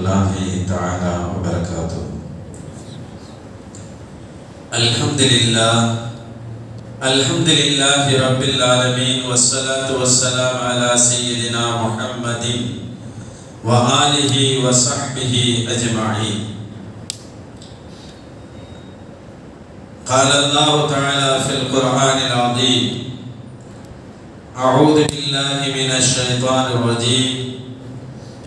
warahmatullahi ta'ala wabarakatuh. Alhamdulillahi rabbil alamin, wassalatu wassalamu ala sayyidina Muhammadin wa alihi wa sahbihi ajma'in. Qala Allah ta'ala fil Qur'anil azim, a'udhu billahi minash shaitanir rajim,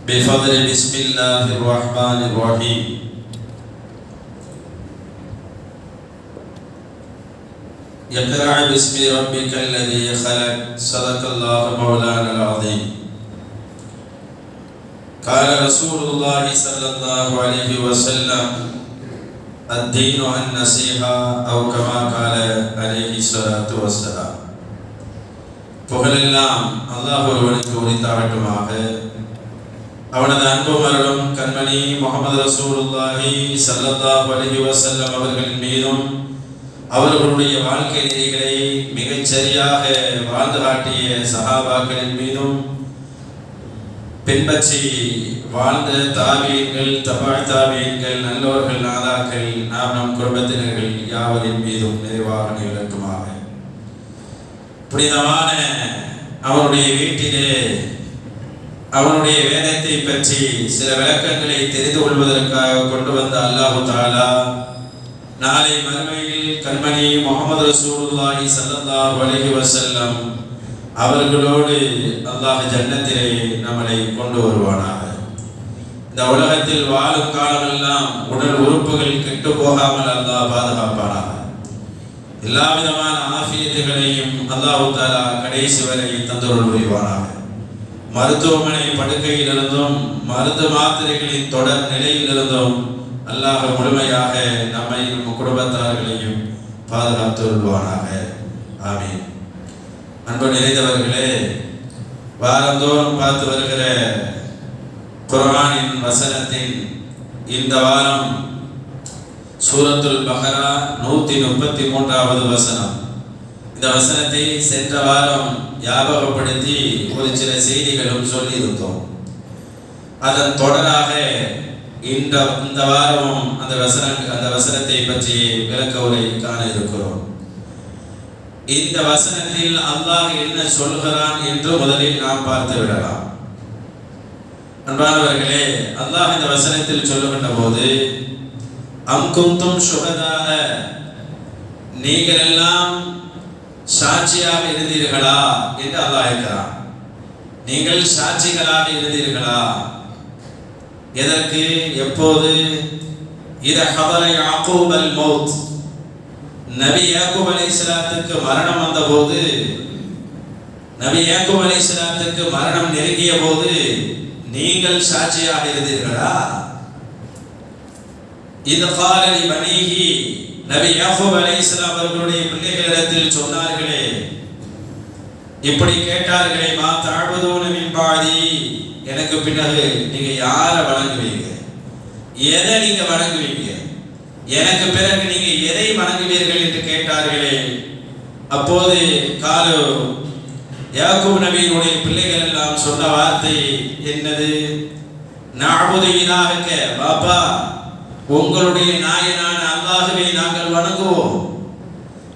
bifadli bismillahirrahmanirrahim. Iqra' bismi rabbikal ladzi khalaq, sadaqallahu mawlana al-azim. Qala Rasulullah sallallahu alaihi wasallam, ad-dinu an-nasiha, aw kama qala alaihi salatu wassalam. புகழெல்லாம் அல்லாஹ் ஒருவனுக்கு உரித்தாகட்டுமாக. அவனது அன்பும் அருளும் கண்மணி முஹம்மது ரசூலுல்லாஹி ஸல்லல்லாஹு அலைஹி வஸல்லம் அவர்களின் மீதும், அவர்களுடைய வாழ்க்கை நெறிகளை மிகச் சரியாக வாழ்ந்து காட்டிய சஹாபாக்களின் மீதும், பின்பற்றி வாழ்ந்த தாபீன்கள், தபா தாபீன்கள், நல்லோர்கள், நாதாக்கள், நாம் நம் குடும்பத்தினர்கள் யாவரின் மீதும் நிறைவாக நிகழட்டுமாக. புனிதமான அவனுடைய வீட்டிலே அவனுடைய வேதத்தை பற்றி சில விளக்கங்களை தெரிந்து கொள்வதற்காக கொண்டு வந்த அல்லாஹு தஆலா நாளை மறுமையில் கண்மணி முஹம்மது ரசூலுல்லாஹி ஸல்லல்லாஹு அலைஹி வஸல்லம் அவர்களோடு அல்லாஹ் ஜன்னத்திலே நம்மளை கொண்டு வருவானாக. இந்த உலகத்தில் வாழும் காலமெல்லாம் உடல் உறுப்புகள் கெட்டு போகாமல் அல்லாஹ் பாதுகாப்பானாக. எல்லா விதமான ஆஃபியத்துகளையும் அல்லாஹு தஆலா கடைசி வரை தந்தருள் புரிவானாக. மருத்துவமனை படுக்கையிலிருந்தும் மருந்து மாத்திரைகளின் தொடர் நிலையிலிருந்தும் அல்லாஹ் முழுமையாக நம்மை நம் குடும்பத்தார்களையும் பாதுகாத்து வருவானாக. ஆமீன். அன்பு நிறைந்தவர்களே, வாரந்தோறும் பார்த்து வருகிற குர்ஆனின் வசனத்தின் இந்த வாரம் சூரத்துல் பஹரா 133வது வசனம். இந்த வசனத்தை சென்ற வாரம் ஞாபகப்படுத்தி ஒரு சில செய்திகளும் சொல்லியிருந்தோம். அதன் தொடராக இந்த வாரமும் அந்த வசனத்தை பற்றி விளக்க உரை காண இருக்கிறோம். இந்த வசனத்தில் அல்லாஹ் என்ன சொல்கிறான் என்று முதலில் நாம் பார்த்து விடலாம். அன்பானவர்களே, அல்லாஹ் இந்த வசனத்தில் சொல்லுகின்ற போது, அம் குந்தும் ஷுஹதாக, நீங்கள் எல்லாம் சாட்சியாக இருந்தீர்களா என்று அல்லாஹ் கேட்கிறான். நீங்கள் சாட்சிகளாக இருந்தீர்களா? எதற்கு, எப்போது? இத ஹபர யாக்கூப் அல் மௌத், நபி யாக்கூப் அலைஹிஸ்ஸலாத்துக்கு மரணம் வந்த போது, நபி யாக்கூப் அலைஹிஸ்ஸலாத்துக்கு மரணம் நெருங்கிய போது நீங்கள் சாட்சியாக இருந்தீர்களா? இது கால லி பனீஹி, நபி யாக்கூப் அலைஹிஸ்ஸலாம் அவர்களுடைய பிள்ளைகளிடத்தில் சொன்னார்களே, இப்படி கேட்டார்களே, மா தஅபுதூன மின் பாதி, எனக்கு பிறகு நீங்க யாரை வணங்குவீங்க, எதை நீங்க வணங்குவீங்க, எனக்கு பிறகு நீங்க எதை வணங்குவீர்கள் என்று கேட்டார்களே. அப்போது காலு யாக்கூப் நபியினுடைய பிள்ளைகள் எல்லாம் சொன்ன வார்த்தை என்னது? நஅபுது இலாஹக, பாப்பா உங்களுடைய நாயனான அல்லாஹ்வை நாங்கள் வணங்குவோம்.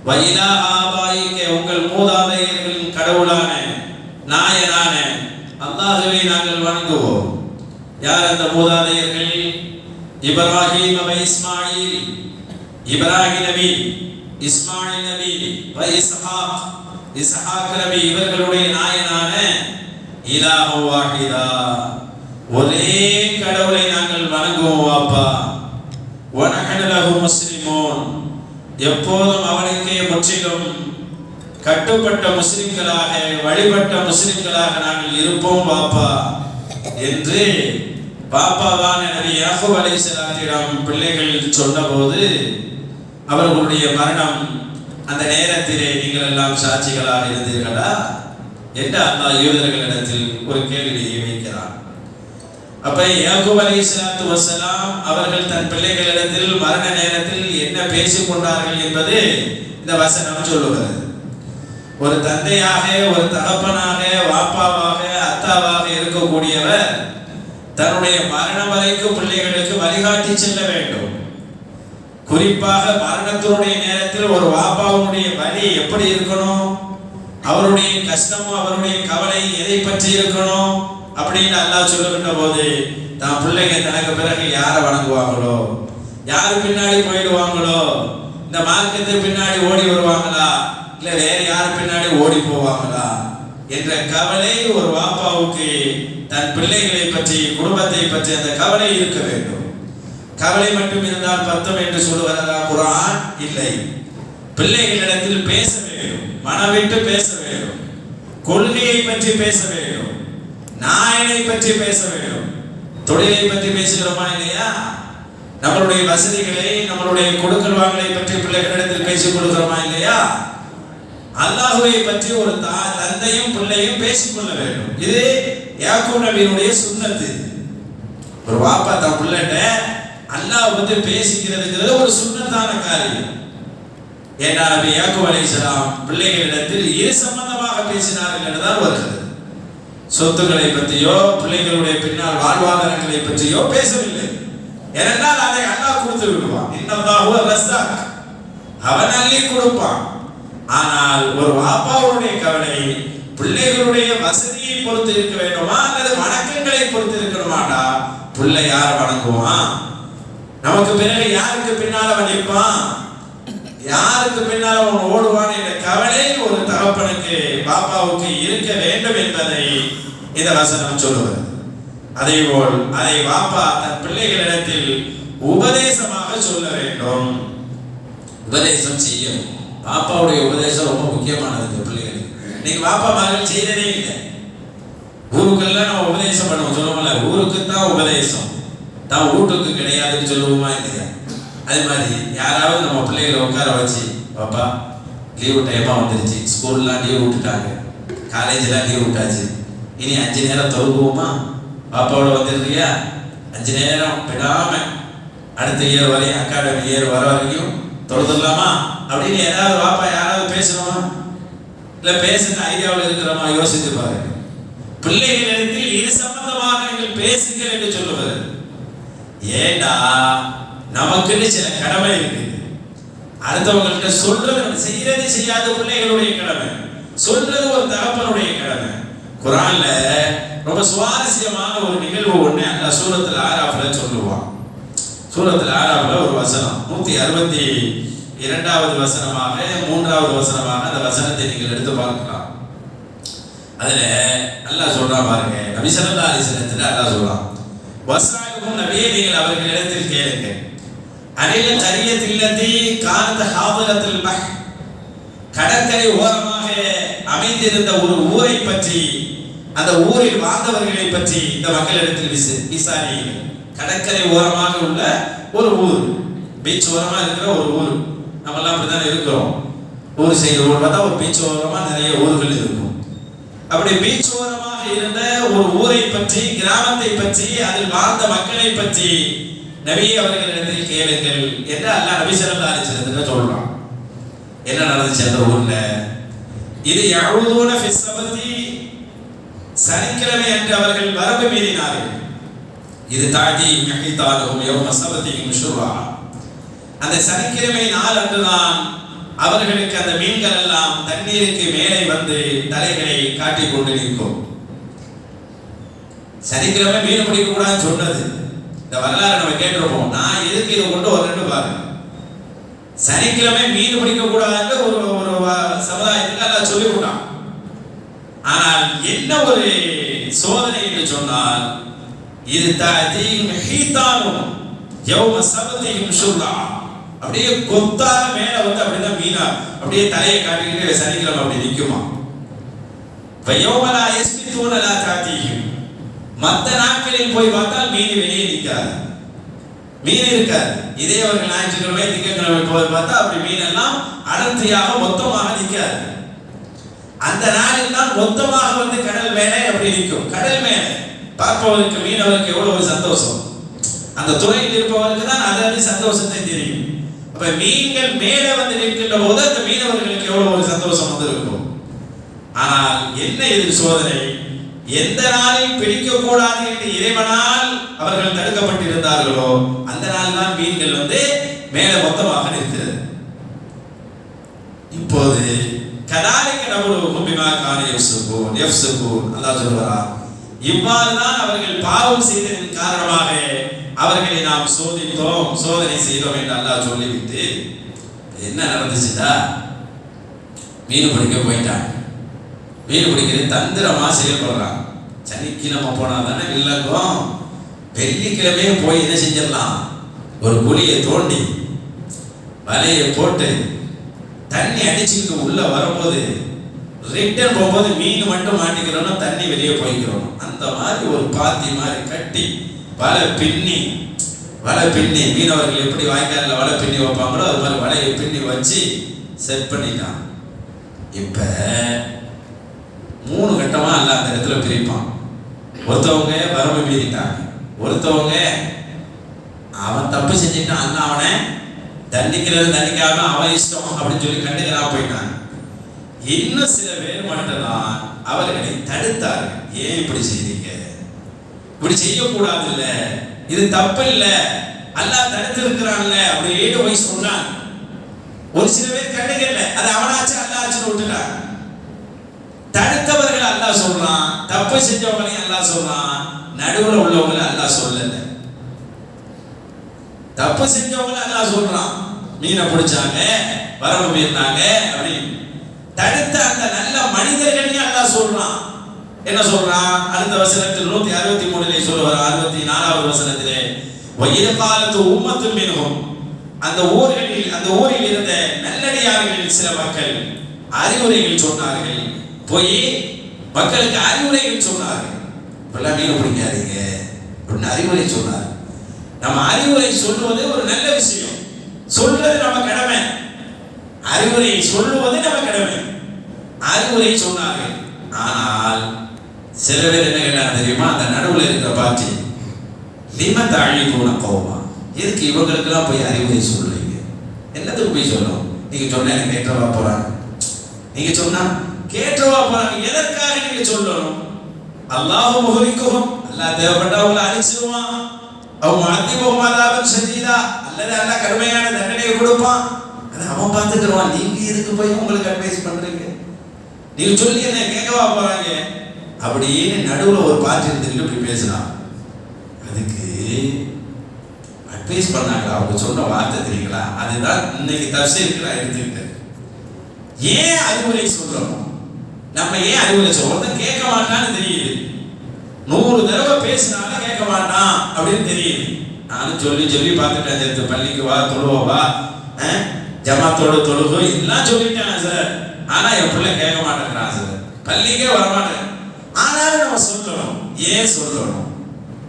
வ இலாஹ ஆபாயிக, உங்கள் மூதாதையர்களின் கடவுளான நாயனான அல்லாஹ்வை நாங்கள் வணங்குவோம். யார் அந்த மூதாதையர்கள்? இப்ராஹீம் வ இஸ்மாயில், இப்ராஹிம் நபி, இஸ்மாயில் நபி, வ இஸ்ஹாக், இஸ்ஹாக் நபி, இவர்களுடைய நாயனான இலாஹு வாஹிதா, ஒரே கடவுளை நாங்கள் வணங்குவோம் வாப்பா. வ நஹ்னு லஹு முஸ்லிமூன், எப்போதும் அவனுக்கே முற்றிலும் கட்டுப்பட்ட முஸ்லிம்களாக, வழிபட்ட முஸ்லிம்களாக நாங்கள் இருப்போம் பாப்பா என்று பாப்பாவான நபி யாக்கூப் அலைஹிஸ்ஸலாத்திடம் பிள்ளைகள் சொன்னபோது, அவர்களுடைய மரணம் அந்த நேரத்திலே நீங்கள் எல்லாம் சாட்சிகளாக இருந்தீர்களா என்று அல்லாஹ் யூதர்களிடத்தில் ஒரு கேள்வியை வைக்கிறான். அப்ப யாக்கூப் அலைஹிஸ்ஸலாத்து வஸ்ஸலாம் அவர்கள் தன் பிள்ளைகளிடத்தில் மரண நேரத்தில் என்ன பேசிக் கொண்டார்கள் என்பது இந்த வசனம் சொல்லுகிறது. ஒரு தந்தையாக, ஒரு தகப்பனாக, வாப்பாவாக, அத்தாவாக இருக்கக்கூடியவர் தன்னுடைய மரணம் வரைக்கும் பிள்ளைகளுக்கு வழிகாட்டி செல்ல வேண்டும். குறிப்பாக மரணத்தினுடைய நேரத்தில் ஒரு வாப்பாவுடைய வலி எப்படி இருக்கணும், அவருடைய கஷ்டமும் அவருடைய கவலை எதை பற்றி இருக்கணும் அப்படின்னு அல்லாஹ் சொல்லுகின்ற போது, தான் பிள்ளைங்க தனக்கு பிறகு யாரை வணங்குவாங்களோ, யாரு பின்னாடி போயிடுவாங்களோ, இந்த மார்க்கத்துக்கு பின்னாடி ஓடி வருவாங்களா, இல்ல வேற யாரு பின்னாடி ஓடி போவாங்களா என்ற கவலை ஒரு வாப்பாவுக்கு தன் பிள்ளைகளை பற்றி, குடும்பத்தை பற்றி அந்த கவலை இருக்க வேண்டும். கவலை மட்டும் இருந்தால் பத்தும் என்று சொல்லுகிறதா குர்ஆன்? இல்லை. பிள்ளைகளிடத்தில் பேச வேண்டும், மனவிட்டு பேச வேண்டும், கொள்கையை பற்றி பேச வேண்டும், நாயனை பற்றி பேச வேண்டும். தொழிலை பற்றி பேசுகிறோமா இல்லையா? நம்மளுடைய வசதிகளை, நம்மளுடைய கொடுக்கல் வாங்கலை பற்றி பிள்ளைகளிடத்தில் பேசிக் கொடுக்கிறோமா இல்லையா? அல்லாஹ்வை பற்றி ஒரு தந்தையும் பிள்ளையும் பேசிக்கொள்ள வேண்டும். இது யாக்கூப் நபியினுடைய சுன்னத்து. ஒரு வாப்பா தான் பிள்ளைகிட்ட அல்லாஹ் பற்றி பேசிக்கிறதுங்கிறது ஒரு சுன்னத்தான காரியம். ஏன்னா நபி யாக்கூப் அலைஹிஸ்ஸலாம் பிள்ளைகளிடத்தில் இது சம்பந்தமாக பேசினார்கள் என்றுதான் வருகிறது. சொத்துக்களை பற்றியோ பிள்ளைகளுடைய பின்னால் வாழ்வாதாரங்களை பற்றியோ பேசவில்லை. ஏனென்றால் அதை அல்லாஹ் கொடுத்து விடுவான். இன்னல்லாஹு ரஸ்ஸாக், அவன் அள்ளி கொடுப்பான். ஆனால் ஒரு வாப்பாவுடைய கவலை பிள்ளைகளுடைய வசதியை பொறுத்து இருக்க வேண்டுமா அல்லது வணக்கங்களை பொறுத்து இருக்கணுமாடா? பிள்ளை யாரை வணங்குவான், நமக்கு பிறகு யாருக்கு பின்னால் அவன் நிற்பான், யாருக்கு பின்னால் அவன் ஓடுவான் என்ற கவலை ஒரு தகப்பனுக்கு பாப்பாவுக்கு இருக்க வேண்டும் என்பதை இந்த வசனம் சொல்லுவது. அதேபோல் அதை பாப்பா தன் பிள்ளைகளிடத்தில் உபதேசமாக சொல்ல வேண்டும், உபதேசம் செய்யும். பாப்பாவுடைய உபதேசம் ரொம்ப முக்கியமானது பிள்ளைகளுக்கு. நீங்க பாப்பா மகள் செய்ததே இல்லை. ஊருக்கெல்லாம் நம்ம உபதேசம் பண்ணுவோம், சொல்லுவோம்ல, ஊருக்கு தான் உபதேசம், தான் வீட்டுக்கு கிடையாதுன்னு சொல்லுவோமா இல்லையா? அதே மாதிரி யாராவது நம்ம பிள்ளைகளை உட்கார வச்சு, பாப்பா லீவு டைமா வந்துருச்சு, ஸ்கூல்லாம் லீவ் விட்டுட்டாங்க, காலேஜெலாம் லீவ் விட்டாச்சு, இனி 5 நேரம் தொழுகுவோமா, பாப்பாவோட வந்துருக்கியா 5 நேரம் விடாம அடுத்த இயர் வரையும், அகாடமி இயர் வர வரைக்கும் தொழுதுடலாமா அப்படின்னு ஏதாவது பாப்பா யாராவது பேசணுமா? இல்ல பேசுற ஐடியாவில் இருக்கிறோமா? யோசித்து பாருங்க. பிள்ளைகளிடத்தில் இது சம்பந்தமாக நீங்கள் பேசுங்கள் என்று சொல்லுவது. ஏண்டா நமக்குன்னு சில கடமை இருக்கு. அடுத்தவங்கள்ட்ட சொல்றது, செய்யறது செய்யாத பிள்ளைகளுடைய கடமை, சொல்றது ஒரு தகப்பனுடைய கடமை. குர்ஆன்ல ரொம்ப சுவாரஸ்யமான ஒரு நிகழ்வு ஒண்ணு அல்லாஹ் சூரத்துல் ஆராஃப்ல சொல்லுவான். சூரத்துல் ஆராஃப்ல ஒரு வசனம் 162வது வசனமாக 3வது வசனமாக அந்த வசனத்தை நீங்கள் எடுத்து பார்க்கலாம். அதுல அல்லாஹ் சொல்றான் பாருங்க, நபி ஸல்லல்லாஹு அலைஹி வஸல்லம் அல்லாஹ் சொல்றான், வஸஅலுஹும் நபியே நீங்கள் அவர்களிடத்தில் கேளுங்கள், அனில் கரியத்தில்லதி கானத் ஹாதிரத்துல் பஹ், கடற்கரை ஓரமாக அமைந்திருந்த ஒரு ஊரை பற்றி, அந்த ஊரில் வாழ்ந்தவர்களை பற்றி இந்த மக்களிடத்தில் விசாரியுங்கள். கடற்கரை ஓரமாக உள்ள ஒரு ஊர், பீச் ஓரமா இருக்கிற ஒரு ஊர். நம்மெல்லாம் அப்படித்தானே இருக்கிறோம். ஊர் சைடு ஊர் பார்த்தா ஒரு பீச் ஓரமா நிறைய ஊர்கள் இருக்கும். அப்படி பீச் ஓரமாக இருந்த ஒரு ஊரை பற்றி, கிராமத்தை பற்றி, அதில் வாழ்ந்த மக்களை பற்றி நபி அவர்களிடத்தில் கேளுங்கள் என்று அல்லாஹ் நபி ஸல்லல்லாஹு அலைஹி வஸல்லம் சொல்றான். என்ன நடந்துச்சு அந்த ஊர்ல? இது யஊதுன ஃபி ஸபதி, சனிக்கிழமை அன்று அவர்கள் வரம்பு மீறினார்கள். இது தாதி மஹிதாலஹும் யௌம ஸபதிஹிம் ஷுர்ஆ, அந்த சனிக்கிழமை நாள் அன்றுதான் அவர்களுக்கு அந்த மீன்கள் எல்லாம் தண்ணீருக்கு மேலே வந்து தலைகளை காட்டிக் கொண்டு நிற்கும். சனிக்கிழமை மீன் பிடிக்க கூடாதுன்னு சொன்னது இந்த வரலாறு நம்ம கேட்டிருப்போம். நான் எதுக்கு இதை கொண்டு வரேன்னு பாருங்க. சனிக்கிழமை மீன் பிடிக்க கூடாதுன்னு ஒரு சமுதாயத்துக்கு அல்லாஹ் சொல்லி விட்டான். ஆனால் என்ன ஒரு சோதனை என்று சொன்னால், இது தஅதீம் ஹீதானும் யௌம ஸபதிஹிம் ஷுர்ஆ, அப்படியே கொத்தாக மேல வந்து அப்படிதான் மீனா அப்படியே தலையை காட்டிக்கிட்டு சனிக்கிழமை அப்படி நிக்குமா. வயௌம லா யஸ்பிதூன லா தஅதீஹிம், மற்ற நாட்களில் போய் பார்த்தால் மீன் வெளியே நிற்காது, மீன் இருக்காது. இதே அவர்கள் ஞாயிற்றுக்கிழமை திங்கட்கிழமை போய் பார்த்தா அப்படி மீன் எல்லாம் அடர்த்தியாக மொத்தமாக நிற்காது. அந்த நாளில் தான் மொத்தமாக வந்து கடல் மேலே அப்படி நிற்கும். கடல் மேலே பார்ப்பவருக்கு, மீனவருக்கு எவ்வளவு ஒரு சந்தோஷம். அந்த துறையில் இருப்பவருக்கு தான் அது சந்தோஷத்தை தெரியும். அப்ப மீன்கள் மேலே வந்து நிற்கின்ற போது அந்த மீனவர்களுக்கு எவ்வளவு ஒரு சந்தோஷம் வந்து இருக்கும். ஆனால் என்ன இது சோதனை? எந்த நாளில் பிடிக்க கூடாது என்று இறைவனால் அவர்கள் தடுக்கப்பட்டிருந்தார்களோ அந்த நாள் தான் மீன்கள் மேல மொத்தமாக நிற்கிறது. இப்போது கதாலிக்க நபுலுஹும் பிமா கான யஃப்ஸுகூன் அல்லாஹ் சொல்றார், இவ்வாறு தான் அவர்கள் பாவம் செய்ததின் காரணமாக அவர்களை நாம் சோதித்தோம், சோதனை செய்தோம் என்று அல்லாஹ் சொல்லிவிட்டு என்ன நடந்துச்சுடா, மீன் பிடிக்க போயிட்டாங்க. மீன் பிடிக்கிறது தந்திரமா செயல்படுறாங்க. சனிக்கிழமை போனா தானே வில்லங்கம், வெள்ளிக்கிழமையே போய் என்ன செஞ்சிடலாம், ஒரு குழியை தோண்டி வலையை போட்டு தண்ணி அடிச்சுக்கிட்டு உள்ள வரும்போது ரிட்டர்ன் போகும்போது மீன் மட்டும் மாட்டிக்கிறோம், தண்ணி வெளியே போய்க்கிறோம். அந்த மாதிரி ஒரு பாத்தி மாதிரி கட்டி வலை பின்னி மீனவர்கள் எப்படி வாய்க்காலில் வலை பின்னி வைப்பாங்களோ அது மாதிரி வலையை பின்னி வச்சு செட் பண்ணிட்டான். இப்ப 3 கட்டமா அல்ல அந்த இடத்துல பிரிப்பான். ஒருத்தவங்க வரம்பு மீறிட்டாங்க, ஒருத்தவங்க அவன் தப்பு செஞ்சுட்டான், அல்ல அவனை தண்டிக்காம அவன் இஷ்டம் அப்படின்னு சொல்லி கண்டுக்கிறான் போயிட்டாங்க. இன்னும் சில பேர் மட்டும்தான் அவர்களை தடுத்தார்கள். ஏன் இப்படி செய்றீங்க, இப்படி செய்யக்கூடாது, இல்ல இது தப்பு இல்ல, அல்லாஹ் தடுத்து இருக்கிறான்ல அப்படின்னு போய் சொன்னாங்க. ஒரு சில பேர் கண்டுக்கல, அது அவனாச்சு அல்லாஹ்னு விட்டுட்டாங்க. தடுத்தவர்கள் அல்லாஹ் சொல்றான், தப்பு செஞ்சவங்களையும் அல்லாஹ் சொல்றான், நடுவுல உள்ளவங்களை அல்லாஹ் சொல்லல. தப்பு செஞ்சவங்களை அல்லாஹ் சொல்றான், மீனை பிடிச்சாங்க, வரம்பு மீறினாங்க அப்படின்னு. தடுத்த அந்த நல்ல மனிதர்களையும் அல்லாஹ் சொல்றான். என்ன சொல்றான், அடுத்த வசனத்தில் 163 சொல்லுவார், 64வது வசனத்திலே வயிறுகாலத்து உம்மத்து மின்ஹும், அந்த ஊரில் இருந்த நல்லடியார்களில் சில மக்கள் அறிவுரைகள் சொன்னார்கள், போய் மக்களுக்கு அறிவுரைகள் சொன்னார்கள். இப்பெல்லாம் மீன் பிடிக்காதீங்க அப்படின்னு அறிவுரை சொன்னார்கள். நம்ம அறிவுரை சொல்லுவது ஒரு நல்ல விஷயம், சொல்றது நம்ம கடமை, அறிவுரை சொல்லுவது நம்ம கடமை. அறிவுரை சொன்னார்கள். ஆனால் சில பேர் என்ன கேட்டாங்க தெரியுமா, அந்த நடுவில் இருக்கிற பாட்டி லிம தஅலிதுன கௌமா, எதுக்கு இவங்களுக்கெல்லாம் போய் அறிவுரை சொல்றீங்க, என்னத்துக்கு போய் சொல்லணும், நீங்க சொன்னா என்ன கேட்டவா போறாங்க, நீங்க சொன்னா கேட்டவா போறாங்க, எதற்காக நீங்க சொல்லணும். அல்லாஹ் முஹ்லிகுஹும், அல்லாஹ் தேவப்பட்டவங்களை அழிச்சிடுவான். அவன் முஅத்திபுஹும் அஸாபன் ஷதீதா, அல்லாஹ் கடுமையான தண்டனையை கொடுப்பான், அதை அவன் பார்த்துக்கிறான். நீங்க எதுக்கு போய் உங்களுக்கு அட்வைஸ் பண்றீங்க, நீங்க சொல்லி என்ன கேட்கவா போறாங்க அப்படின்னு நடுவுல ஒரு பாட்டு இருந்துட்டு இப்படி பேசலாம். அதுக்கு அட்வைஸ் பண்ணாங்களா, அவங்க சொன்ன வார்த்தை தெரியுங்களா, அதுதான் இன்னைக்கு தஃசீருக்கு நான் எடுத்துக்கிட்டேன். ஏன் அறிவுரை சொல்றோம், நம்ம ஏன் அறிவுரை சொல்றோம், கேட்க மாட்டான்னு தெரியுது, 100 தடவை பேசினாலும் கேட்க மாட்டான் அப்படின்னு தெரியுது. நானும் சொல்லி பார்த்துட்டேன், சேர்த்து பள்ளிக்கு வா, தொழுவா, ஜமாத்தோட தொழுகோ எல்லாம் சொல்லிட்டேன் சார், ஆனா என் பிள்ளை கேட்க மாட்டேங்கிறான் சார், பள்ளிக்கே வரமாட்டேன். ஆனாலும் நம்ம சொல்லணும், ஏன் சொல்லணும்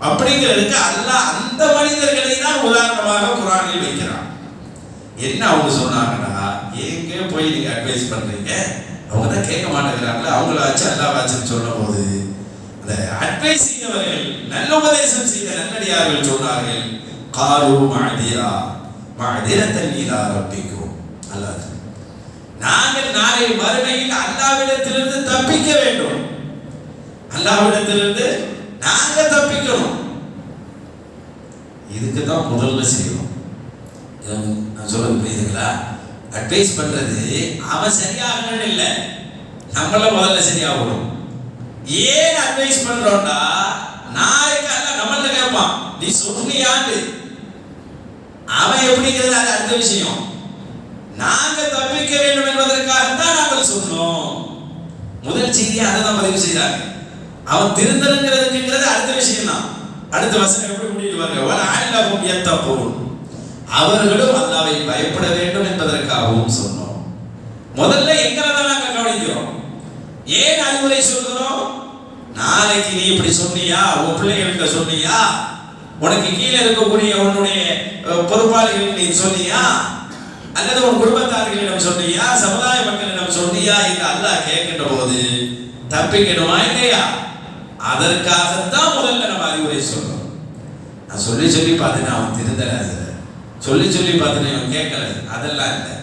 அப்படிங்கிறதுக்கு அல்லாஹ் அந்த மனிதர்களை தான் உதாரணமாக குர்ஆனில் வைக்கிறான். என்ன அவங்க சொன்னாங்கன்னா, எங்க போய் நீங்க அட்வைஸ் பண்றீங்க, அவங்க தான் கேட்க மாட்டேங்கிறாங்களே, அவங்கள ஆச்சு அல்லாஹ் ஆச்சுன்னு சொன்ன போது அந்த அட்வைஸ் செய்தவர்கள், நல்ல உபதேசம் செய்த நல்லடியார்கள் சொன்னார்கள், காலு மஅதிரத்தன் இலா ரப்பிக்கும், அல்லாஹ் நாங்கள் நாளை மறுமையில் அல்லாஹ்விடத்திலிருந்து தப்பிக்க வேண்டும், அல்லாஹ்விடத்திலிருந்து நாங்க தப்பிக்கணும். இதுக்கு தான் முதல்ல செய்யணும். நான் சொல்றது புரியுதுங்களா, அட்வைஸ் பண்றது அவன் சரியாகணும் இல்லை, நம்மள முதல்ல சரியாகணும். ஏன் அட்வைஸ் பண்றோம்னா, நாளைக்கு அல்ல நம்மள்ட்ட கேட்பான், நீ சொன்னியாண்டு, அவன் எப்படிங்கிறது அது அடுத்த விஷயம். நாங்க தப்பிக்க வேண்டும் என்பதற்காகத்தான் நாங்கள் சொன்னோம். முதல் செய்தியை அதை தான் பதிவு செய்யறாங்க. அவன் திருந்தலுங்கிறதுங்கிறது அடுத்த விஷயம் தான். அடுத்த வசனம் எப்படி முடியுது பாருங்க, வலஅல்லஹும் யத்தகூன், அவர்களும் அல்லாஹ்வை பயப்பட வேண்டும் என்பதற்காகவும் சொன்னோம். முதல்ல எங்களை தான் நாங்கள் கவனிக்கிறோம். ஏன் அறிவுரை சொல்கிறோம், நாளைக்கு நீ இப்படி சொன்னியா, உன் பிள்ளைகள்கிட்ட சொன்னியா, உனக்கு கீழே இருக்கக்கூடிய உன்னுடைய பொறுப்பாளிகள் நீ சொன்னியா, அல்லது உன் குடும்பத்தார்களிடம் சொன்னியா, சமுதாய மக்களிடம் சொன்னியா என்று அல்லாஹ் கேட்கின்ற போது தப்பிக்கணுமா இல்லையா, அதற்காகத்தான் முதல்ல நம்ம அறிவுரை சொல்றோம். நான் சொல்லி பார்த்தேன், அவன் திருந்தல, சொல்லி பார்த்தேன் அவன் கேட்கல, அதெல்லாம் இல்லை.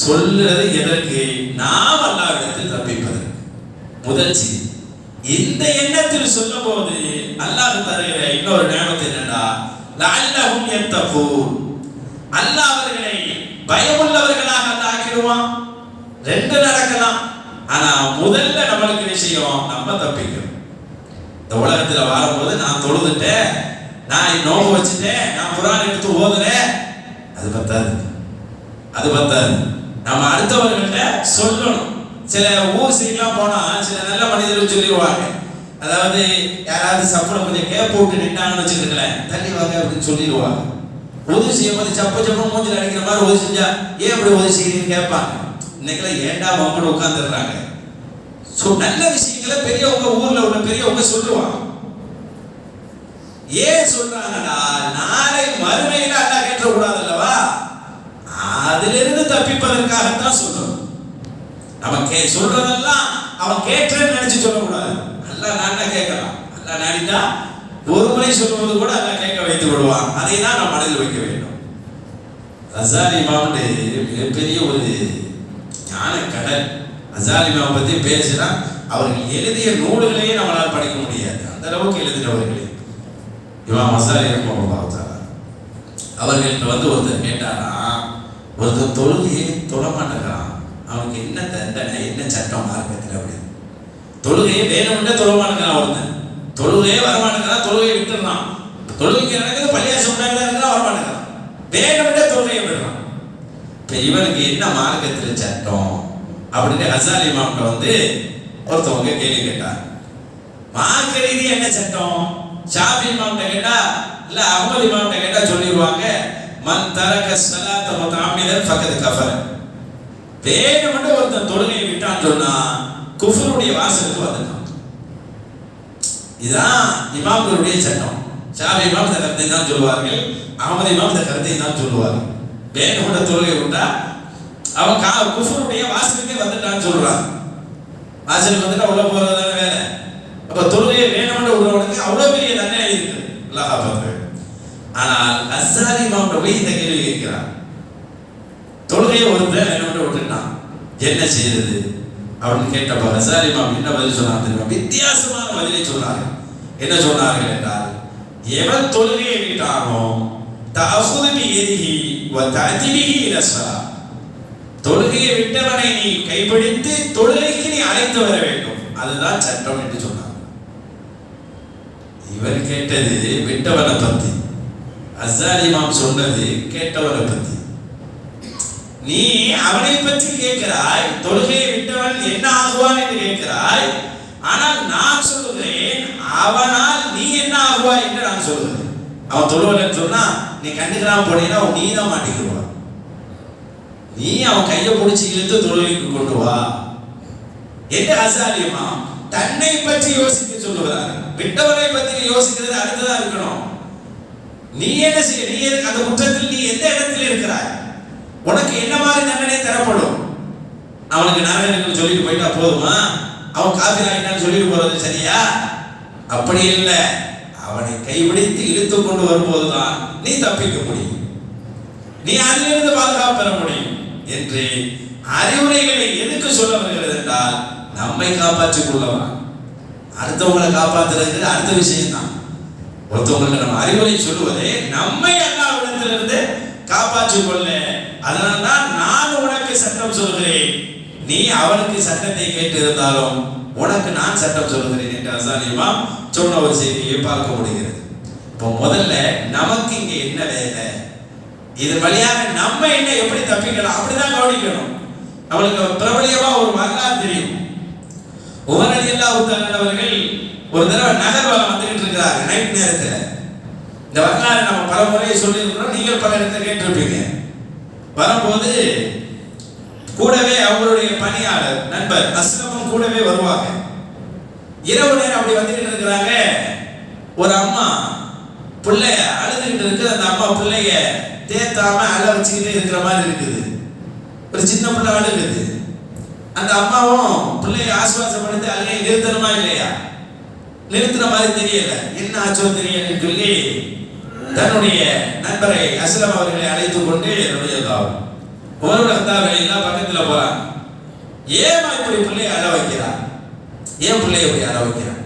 சொல்லுறது எதற்கு, நாம் அல்லாஹ்விடத்தில் தப்பிப்பதற்கு. முதல் செய்தி இந்த எண்ணத்தில் சொல்லும் போது அல்லாஹ் தருகிற இன்னொரு நியமத்து என்னடா, லஅல்லஹும் யத்தகூன், அல்லாஹ் அவர்களை பயமுள்ளவர்களாக அல்லாஹ் ஆக்கிடுவான். ரெண்டு நடக்கலாம். ஆனா முதல்ல நம்மளுக்கு விஷயம் நம்ம தப்பிக்கணும். இந்த உலகத்துல வாழும்போது நான் தொழுதுட்டேன், நான் நோம்பு வச்சுட்டேன், நான் குர்ஆன் எடுத்து ஓதுறேன், அது பத்தாது. அது பத்தாது. நம்ம அடுத்தவர்கள்ட்ட சொல்லணும். சில ஊர் சைட்லாம் போனா சில நல்ல மனிதர்கள் சொல்லிடுவாங்க, அதாவது யாராவது சப்பனை கொஞ்சம் கேப் போட்டு நின்றாங்கன்னு வச்சுருக்கேன், தள்ளி வாங்க அப்படின்னு சொல்லிடுவாங்க. உதவி செய்யும் போது சப்ப மூஞ்சில் அடிக்கிற மாதிரி உதவி செஞ்சா ஏன் அப்படி உதவி செய்யணும்னு கேட்பாங்க. இன்னைக்கெல்லாம் ஏண்டா மம்மன் உட்காந்துடுறாங்க. நல்ல விஷயங்களை பெரியவங்க, ஊர்ல உள்ள பெரியவங்க சொல்லுவாங்க. ஏன் சொல்றாங்கன்னா, நாளை மறுமையில அல்லாஹ் கேட்க கூடாது அல்லவா, அதிலிருந்து தப்பிப்பதற்காகத்தான் சொல்லணும். நம்ம சொல்றதெல்லாம் அவன் கேட்கிறேன்னு நினைச்சு சொல்லக்கூடாது. அல்லாஹ் நானா கேட்கலாம், அல்லாஹ் நாடினா ஒரு முறை சொல்லுவது கூட அல்லாஹ் கேட்க வைத்து விடுவான். அதை தான் நாம் மனதில் வைக்க வேண்டும். கசாலி இமாம் மிகப்பெரிய ஒரு ஞான கடல். கசாலி இமாம் பத்தி பேசினா அவர்கள் எழுதிய நூல்களையே நம்மளால் படிக்க முடியாது, அந்த அளவுக்கு எழுதினவர்களே. இமாம் கசாலி அவர்கள்ட்ட ஒருத்தர் கேட்டாரா, ஒருத்தர் தொழுகையை தொழ மாட்டேங்கிறான், அவனுக்கு என்ன தண்டனை, என்ன சட்டம் மார்க்கத்தில் அப்படின்னு. தொழுகையை வேணும்னே தொழ மாட்டேங்கிறான் ஒருத்தன், தொழுகையே வரமாட்டேங்கிறான், தொழுகையை விட்டுறான். தொழுகைக்கு நடக்குது, பள்ளியாசம் முன்னாடி இருக்கிறா, வரமாட்டேங்கிறான், வேணும்னே தொழுகையை விடுறான். இப்போ இவனுக்கு என்ன மார்க்கத்தில் சட்டம் அப்படின்னு கசாலி இமாம்கிட்ட ஒருத்தவங்க கேள்வி கேட்டார். மார்க்க ரீதி என்ன சட்டம்? ஷாஃபி இமாம்கிட்ட கேட்டா, இல்ல அஹ்மத் இமாம்கிட்ட கேட்டா சொல்லிடுவாங்க, மன் தரக ஸலாத முதஅம்மிதன் ஃபகத் கஃபர. வேணும்னு ஒருத்தன் தொழுகையை விட்டான்னு சொன்னா குஃபருடைய வாசலுக்கு வந்துட்டான். இதுதான் இமாம்களுடைய சட்டம். ஷாஃபி இமாம் இந்த கருத்தை தான் சொல்லுவார்கள், அஹ்மத் இமாம் இந்த கருத்தை தான் சொல்லுவார்கள். வேணும்னு தொழுகை விட்டா அவன் குஃபருடைய வாசலுக்கே வந்துட்டான்னு சொல்றான். வாசலுக்கு வந்துட்டா உள்ள போறது தானே வேலை. அப்ப தொழுகையை வேணும்னு விடுறவனுக்கு அவ்வளவு பெரிய தண்டனை இருக்கு. ஆனால் கசாலி இமாம் போய் இந்த கேள்வி கேட்கிறான், தொழுகையை ஒருத்தர் வேணும்னு விட்டுட்டான், என்ன செய்யறது அப்படின்னு கேட்டப்ப கசாலி இமாம் என்ன பதில் சொன்னார் தெரியுமா? வித்தியாசமான பதிலை சொன்னார்கள். என்ன சொன்னார்கள் என்றால், எவன் தொழுகையை விட்டானோ தஅஃகுது பியதிஹி வ தஅதிபிஹி இலா ஸலா, தொழுகையை விட்டவனை நீ கைப்பிடித்து தொழுகைக்கு நீ அழைத்து வர வேண்டும், அதுதான் சட்டம் என்று சொன்னார். இவர் கேட்டது விட்டவனை பத்தி, கசாலி இமாம் சொன்னது கேட்டவனை பத்தி. நீ அவனை பற்றி கேட்கிறாய், தொழுகையை விட்டவன் என்ன ஆகுவான் என்று கேட்கிறாய். ஆனால் நான் சொல்லுகிறேன், அவனால் நீ என்ன ஆகுவாய் என்று நான் சொல்லுகிறேன். அவன் தொழுவலன்னு சொன்னா நீ கண்டுக்கிறாம போனீங்கன்னா நீ தான் மாட்டிக்குவா. நீ அவன் கையை பிடிச்சி இழுத்து தொழுகைக்கு கொண்டு வா என்று கசாலி இமாம் தன்னை பற்றி யோசிக்க சொல்லுகிறார். விட்டவனை பற்றி யோசிக்கிறது அடுத்ததா இருக்கணும். நீ என்ன செய்ய, நீ அந்த குற்றத்தில் நீ எந்த இடத்தில் இருக்கிறாய், உனக்கு என்ன மாதிரி தண்டனை தரப்படும்? அவனுக்கு நரகத்துக்கு சொல்லிட்டு போயிட்டா போதுமா? அவன் காஃபிர் ஆயிட்டான்னு சொல்லிட்டு போறது சரியா? அப்படி இல்லை. அவனை கைபிடித்து இழுத்து கொண்டு வரும்போதுதான் நீ தப்பிக்க முடியும், நீ அதிலிருந்து பாதுகாப்பு பெற முடியும் என்று அறிவுரைகளை எதுக்கு சொல்ல வருகிறது என்றால், நம்மை காப்பாற்றிக் கொள்ளவா. அடுத்தவங்களை காப்பாற்றுறது அடுத்த விஷயம் தான். ஒருத்தவங்களுக்கு நம்ம அறிவுரை சொல்லுவதே நம்மை அல்லாஹ்விடத்திலிருந்து காப்பாற்றிக் கொள்ள. அதனால்தான் நான் உனக்கு சட்டம் சொல்கிறேன், நீ அவனுக்கு சட்டத்தை கேட்டு இருந்தாலும் உனக்கு நான் சட்டம் சொல்கிறேன் என்று கசாலி இமாம் சொன்ன ஒரு செய்தியை பார்க்க முடிகிறது. இப்போ முதல்ல நமக்கு இங்க என்ன வேலை, இது வழியாக நம்ம என்ன எப்படி தப்பிக்கலாம் அப்படிதான் கவனிக்கணும். நம்மளுக்கு பிரபலியமா ஒரு வரலாறு தெரியும். உமர் ரலியல்லாஹு தஆலா அவர்கள் ஒரு தடவை நகர்வலம் வந்துட்டு இருக்கிறாங்க நைட் நேரத்தில். இந்த வரலாறு நம்ம பல முறை சொல்லியிருக்கிறோம், நீங்கள் பல இடத்துல கேட்டிருப்பீங்க. வரும்போது கூடவே அவங்களுடைய பணியாளர் நண்பர் அஸ்லமும் கூடவே வருவாங்க. இரவு நேரம் அப்படி வந்துட்டு இருக்கிறாங்க. ஒரு அம்மா பிள்ளைய அழுதுகிட்டு இருக்குது. அந்த அம்மா பிள்ளைய தேத்தாம அழ வச்சுக்கிட்டே இருக்கிற மாதிரி இருக்குது. ஒரு சின்ன பிள்ளை அழுகுது. அந்த அம்மாவும் பிள்ளைய ஆசுவாசப்படுத்தி அழுகை நிறுத்தணுமா இல்லையா? நிறுத்துற மாதிரி தெரியல, என்ன ஆச்சோ தெரியலன்னு சொல்லி தன்னுடைய நண்பரை அஸ்லம் அவர்களை அழைத்துக் கொண்டு என்னுடைய உமருடைய எல்லாம் பக்கத்துல போறாங்க. ஏமா இப்படி பிள்ளைய அழ வைக்கிறான், ஏன் பிள்ளைய இப்படி அழ வைக்கிறான்?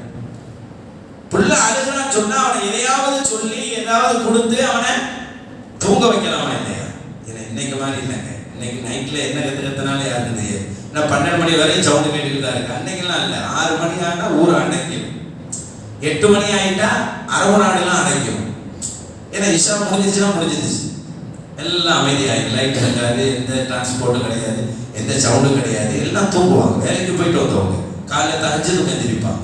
புள்ள அழுகிறான்னு சொன்னா அவனை எதையாவது சொல்லி ஏதாவது கொடுத்து அவனை தூங்க வைக்கலாமா இல்லையா? இன்னைக்கு மாதிரி இல்லைங்க. இன்னைக்கு நைட்ல என்ன கத்துக்கிறதுனால யாருக்குது? நான் 12 மணி வரையும் சவுண்டு கேட்டுக்கிட்டு தான் இருக்கு. அன்னைக்கெல்லாம் இல்லை. 6 மணி ஆனா ஊர் அடைக்கும், 8 மணி ஆயிட்டா அரபு நாடுலாம் அடைக்கும். ஏன்னா இஷா முடிஞ்சிச்சுன்னா முடிஞ்சிருச்சு, எல்லாம் அமைதியாகி லைட் இருக்காது, எந்த டிரான்ஸ்போர்ட்டும் கிடையாது, எந்த சவுண்டும் கிடையாது, எல்லாம் தூங்குவாங்க. வேலைக்கு போயிட்டு வந்தவங்க காலையில் தஹஜ்ஜுக்கு எந்திரிப்பாங்க.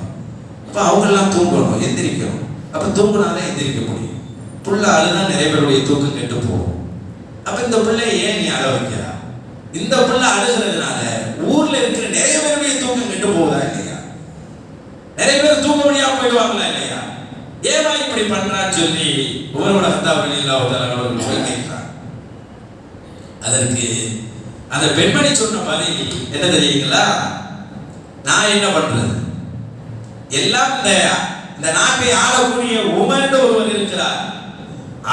அப்போ அவங்கெல்லாம் தூங்கணும், எந்திரிக்கணும். அப்போ தூங்குனாதான் எந்திரிக்க முடியும். புள்ள அழுதா நிறைய பேருடைய தூக்கம் கெட்டு போகும். அப்போ இந்த பிள்ளை ஏன் நீ அழ வைக்கிறா? இந்த பிள்ளை அழுகிறதுனால ஊர்ல இருக்கிற நிறைய பேருடைய தூக்கம் கெட்டு போகுதா இல்லையா? நிறைய பேர் தூங்க முடியாம போயிடுவாங்களா இல்லையா? ஏமா இப்படி பண்றான்னு சொல்லி உமரோட அவர்கள் போய் கேட்கிறார். அதற்கு அந்த பெண்மணி சொன்ன பதில் என்ன தெரியுங்களா? நான் என்ன பண்றது, எல்லாம் இந்த நாட்டை ஆளக்கூடிய உமர் ஒருவர் இருக்கிறார்,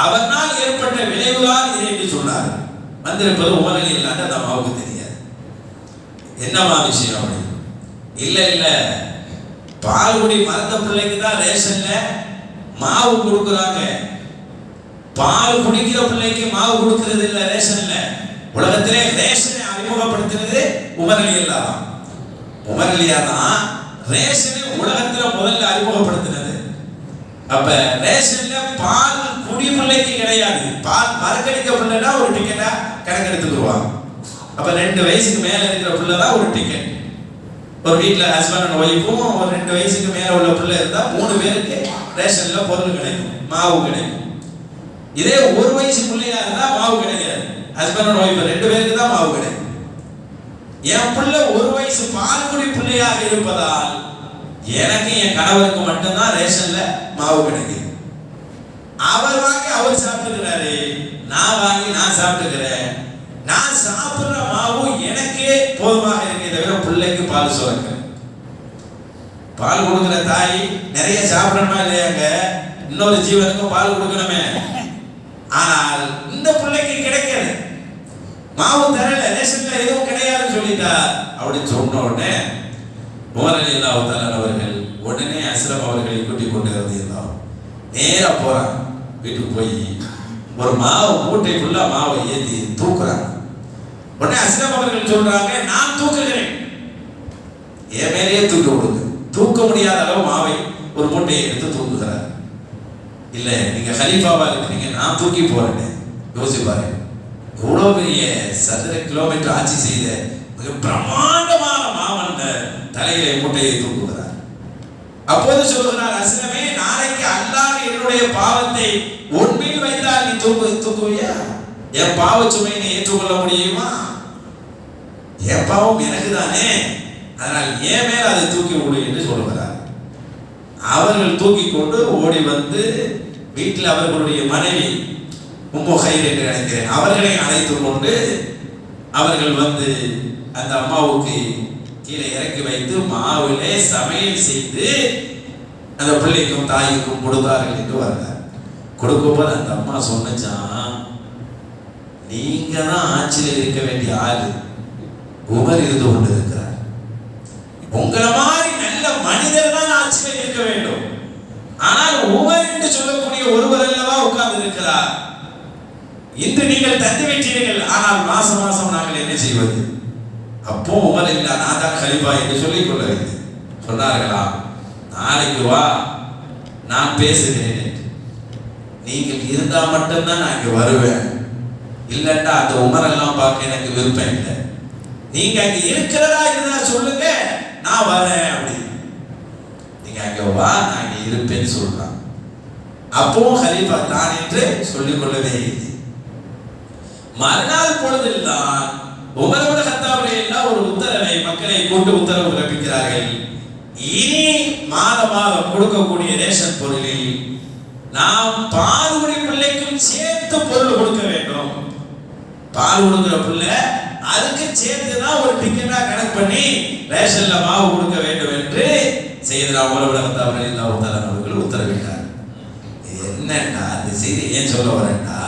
அவனால் ஏற்பட்ட விளைவுதான் இது என்று சொன்னார். வந்திருப்பது உமர் இல்லாத அந்த அம்மாவுக்கு தெரியாது. என்னமா விஷயம் அப்படி? இல்ல இல்ல, பால்குடி மறந்த பிள்ளைக்கு தான் ரேஷன்ல மாவு கொடுக்குறாங்க. பால் குடிக்கிற பிள்ளைக்கு மாவு கொடுக்கிறது இல்ல ரேஷன்ல. உலகத்திலே ரேஷனை அறிமுகப்படுத்தினது உமர் அலியல்லா தான். உமர் அலியா தான் ரேஷனை உலகத்துல முதல்ல அறிமுகப்படுத்தினது. அப்ப ரேஷன்ல பால் குடி பிள்ளைக்கு கிடையாது. பால் மறக்கடிக்க பிள்ளைனா ஒரு டிக்கெட்டா கணக்கு எடுத்துக்குவாங்க. அப்ப 2 வயசுக்கு மேல இருக்கிற பிள்ளை தான் ஒரு டிக்கெட். ஒரு வீட்டுல ஹஸ்பண்ட் அண்ட் ஒய்ஃபும் ஒரு 2 வயசுக்கு மேல உள்ள பிள்ளை இருந்தா 3 பேருக்கு ரேஷன்ல பொருள் கிடைக்கும், மாவு கிடைக்கும். இதே 1 வயசு பிள்ளையா இருந்தா மாவு கிடைக்காது. ஹஸ்பண்ட் அண்ட் ஒய்ஃப் 2 பேருக்கு தான் மாவு கிடைக்கும். என் பிள்ளை 1 வயசு பால்குடி பிள்ளையாக இருப்பதால் எனக்கு என் கணவருக்கு மட்டும்தான் ரேஷன்ல மாவு கிடைக்குது. அவர் வாங்கி அவர் சாப்பிட்டுக்கிறாரு, நான் வாங்கி நான் சாப்பிட்டுக்கிறேன். நான் சாப்பிடுற மாவு எனக்கே போதுமாக இருக்கே தவிர பிள்ளைக்கு பால் சுரக்க. பால் கொடுக்கிற தாய் நிறைய சாப்பிடணுமா இல்லையாங்க? இன்னொரு ஜீவனுக்கும் பால் கொடுக்கணுமே. ஆனால் இந்த பிள்ளைக்கு கிடைக்காது, மாவு தரல, ரேஷன்ல எதுவும் கிடையாதுன்னு சொல்லிட்டா. அப்படி சொன்ன உடனே உமர் ரலியல்லாஹு தஆலா அவர்கள் உடனே அஸ்ரம் அவர்களை கூட்டிக் கொண்டு இருந்தார். நேரா போறாங்க. வீட்டுக்கு போய் ஒரு மாவு மூட்டை ஃபுல்லா மாவை ஏற்றி தூக்குறாங்க. உடனே அஸ்ரம் அவர்கள் சொல்றாங்க, நான் தூக்குகிறேன், என் மேலேயே தூக்கி விடுங்க. தூக்க முடியாத அளவு மாவை ஒரு மூட்டையை எடுத்து தூக்குகிறார். இல்ல நீங்க ஹலீஃபாவா இருக்கிறீங்க, நான் தூக்கி போறேன். யோசிப்பாரு, எவ்வளவு பெரிய சதுர கிலோமீட்டர் ஆட்சி செய்த மிக பிரமாண்டமான மாமன்ன தலையில மூட்டையை தூக்குகிறார். அப்போது சொல்லுகிறார், அஸ்லமே, நாளைக்கு அல்லாஹ் என்னுடைய பாவத்தை உன்மேல் வைத்தால் நீ தூக்குவியா? என் பாவ சுமையை ஏற்றுக்கொள்ள முடியுமா? என் பாவம் எனக்கு தானே, அதனால் என் மேல அதை தூக்கி விடு என்று சொல்லுகிறார். அவர்கள் தூக்கி கொண்டு ஓடி வந்து வீட்டில் அவர்களுடைய மனைவி உம்மு ஹைர் என்று நினைக்கிறேன், அவர்களை அழைத்து கொண்டு அவர்கள் வந்து அந்த அம்மாவுக்கு கீழே இறக்கி வைத்து மாவிலே சமையல் செய்து அந்த பிள்ளைக்கும் தாய்க்கும் கொடுத்தார்கள் என்று வருகிறார். கொடுக்கும்போது அந்த அம்மா சொன்னான், நீங்க தான் ஆட்சியில் இருக்க வேண்டிய ஆளு, உமர் இருந்து கொண்டு இருக்கிறார். உங்களை மாதிரி நல்ல மனிதர் தான் ஆட்சியில் இருக்க வேண்டும். ஆனால் உமர் என்று சொல்லக்கூடிய ஒருவர் அல்லவா உட்கார்ந்து இருக்கிறார். இன்று நீங்கள் தந்து விட்டீர்கள், ஆனால் மாசம் மாசம் நாங்கள் என்ன செய்வது? அப்போ உமர் இல்ல, நான் தான் கலீஃபா என்று சொல்லிக் கொள்ளவில்லை. சொன்னார்களா, நாளைக்கு வா, நான் பேசுகிறேன். நீங்கள் இருந்தா மட்டும்தான் நான் இங்க வருவேன், இல்லட்டா அந்த உமரெல்லாம் பார்க்க எனக்கு விருப்பம் இல்லை. நீங்க அங்க இருக்கிறதா இருந்தா சொல்லுங்க, நான் வரேன். அப்படி நீங்க அங்க வா, நான் இங்க இருப்பேன்னு சொல்றான். அப்போ ஹலீஃபா தான் என்று சொல்லிக் கொள்ளவே இல்லை. மறுநாள் பொழுதெல்லாம் உமர் இப்னு கத்தாப் எல்லாம் ஒரு உத்தரவை, மக்களை கூட்டு உத்தரவு பிறப்பிக்கிறார்கள். இனி மாதம் கொடுக்கக்கூடிய ரேஷன் பொருளில் நாம் பால்குடி பிள்ளைக்கும் சேர்த்து பொருள் கொடுக்க வேண்டும். பால் கொடுக்கிற பிள்ளை அதுக்கு சேர்த்துதான் ஒரு டிக்கெட்டா கணக்கு பண்ணி ரேஷன்ல மாவு கொடுக்க வேண்டும் என்று செய்தா உமர் இப்னு கத்தாப் ரலியல்லாஹு தஆலா அவர்கள் உத்தரவிட்டார். என்னன்னா அந்த செய்தி ஏன் சொல்ல வரேன்னா,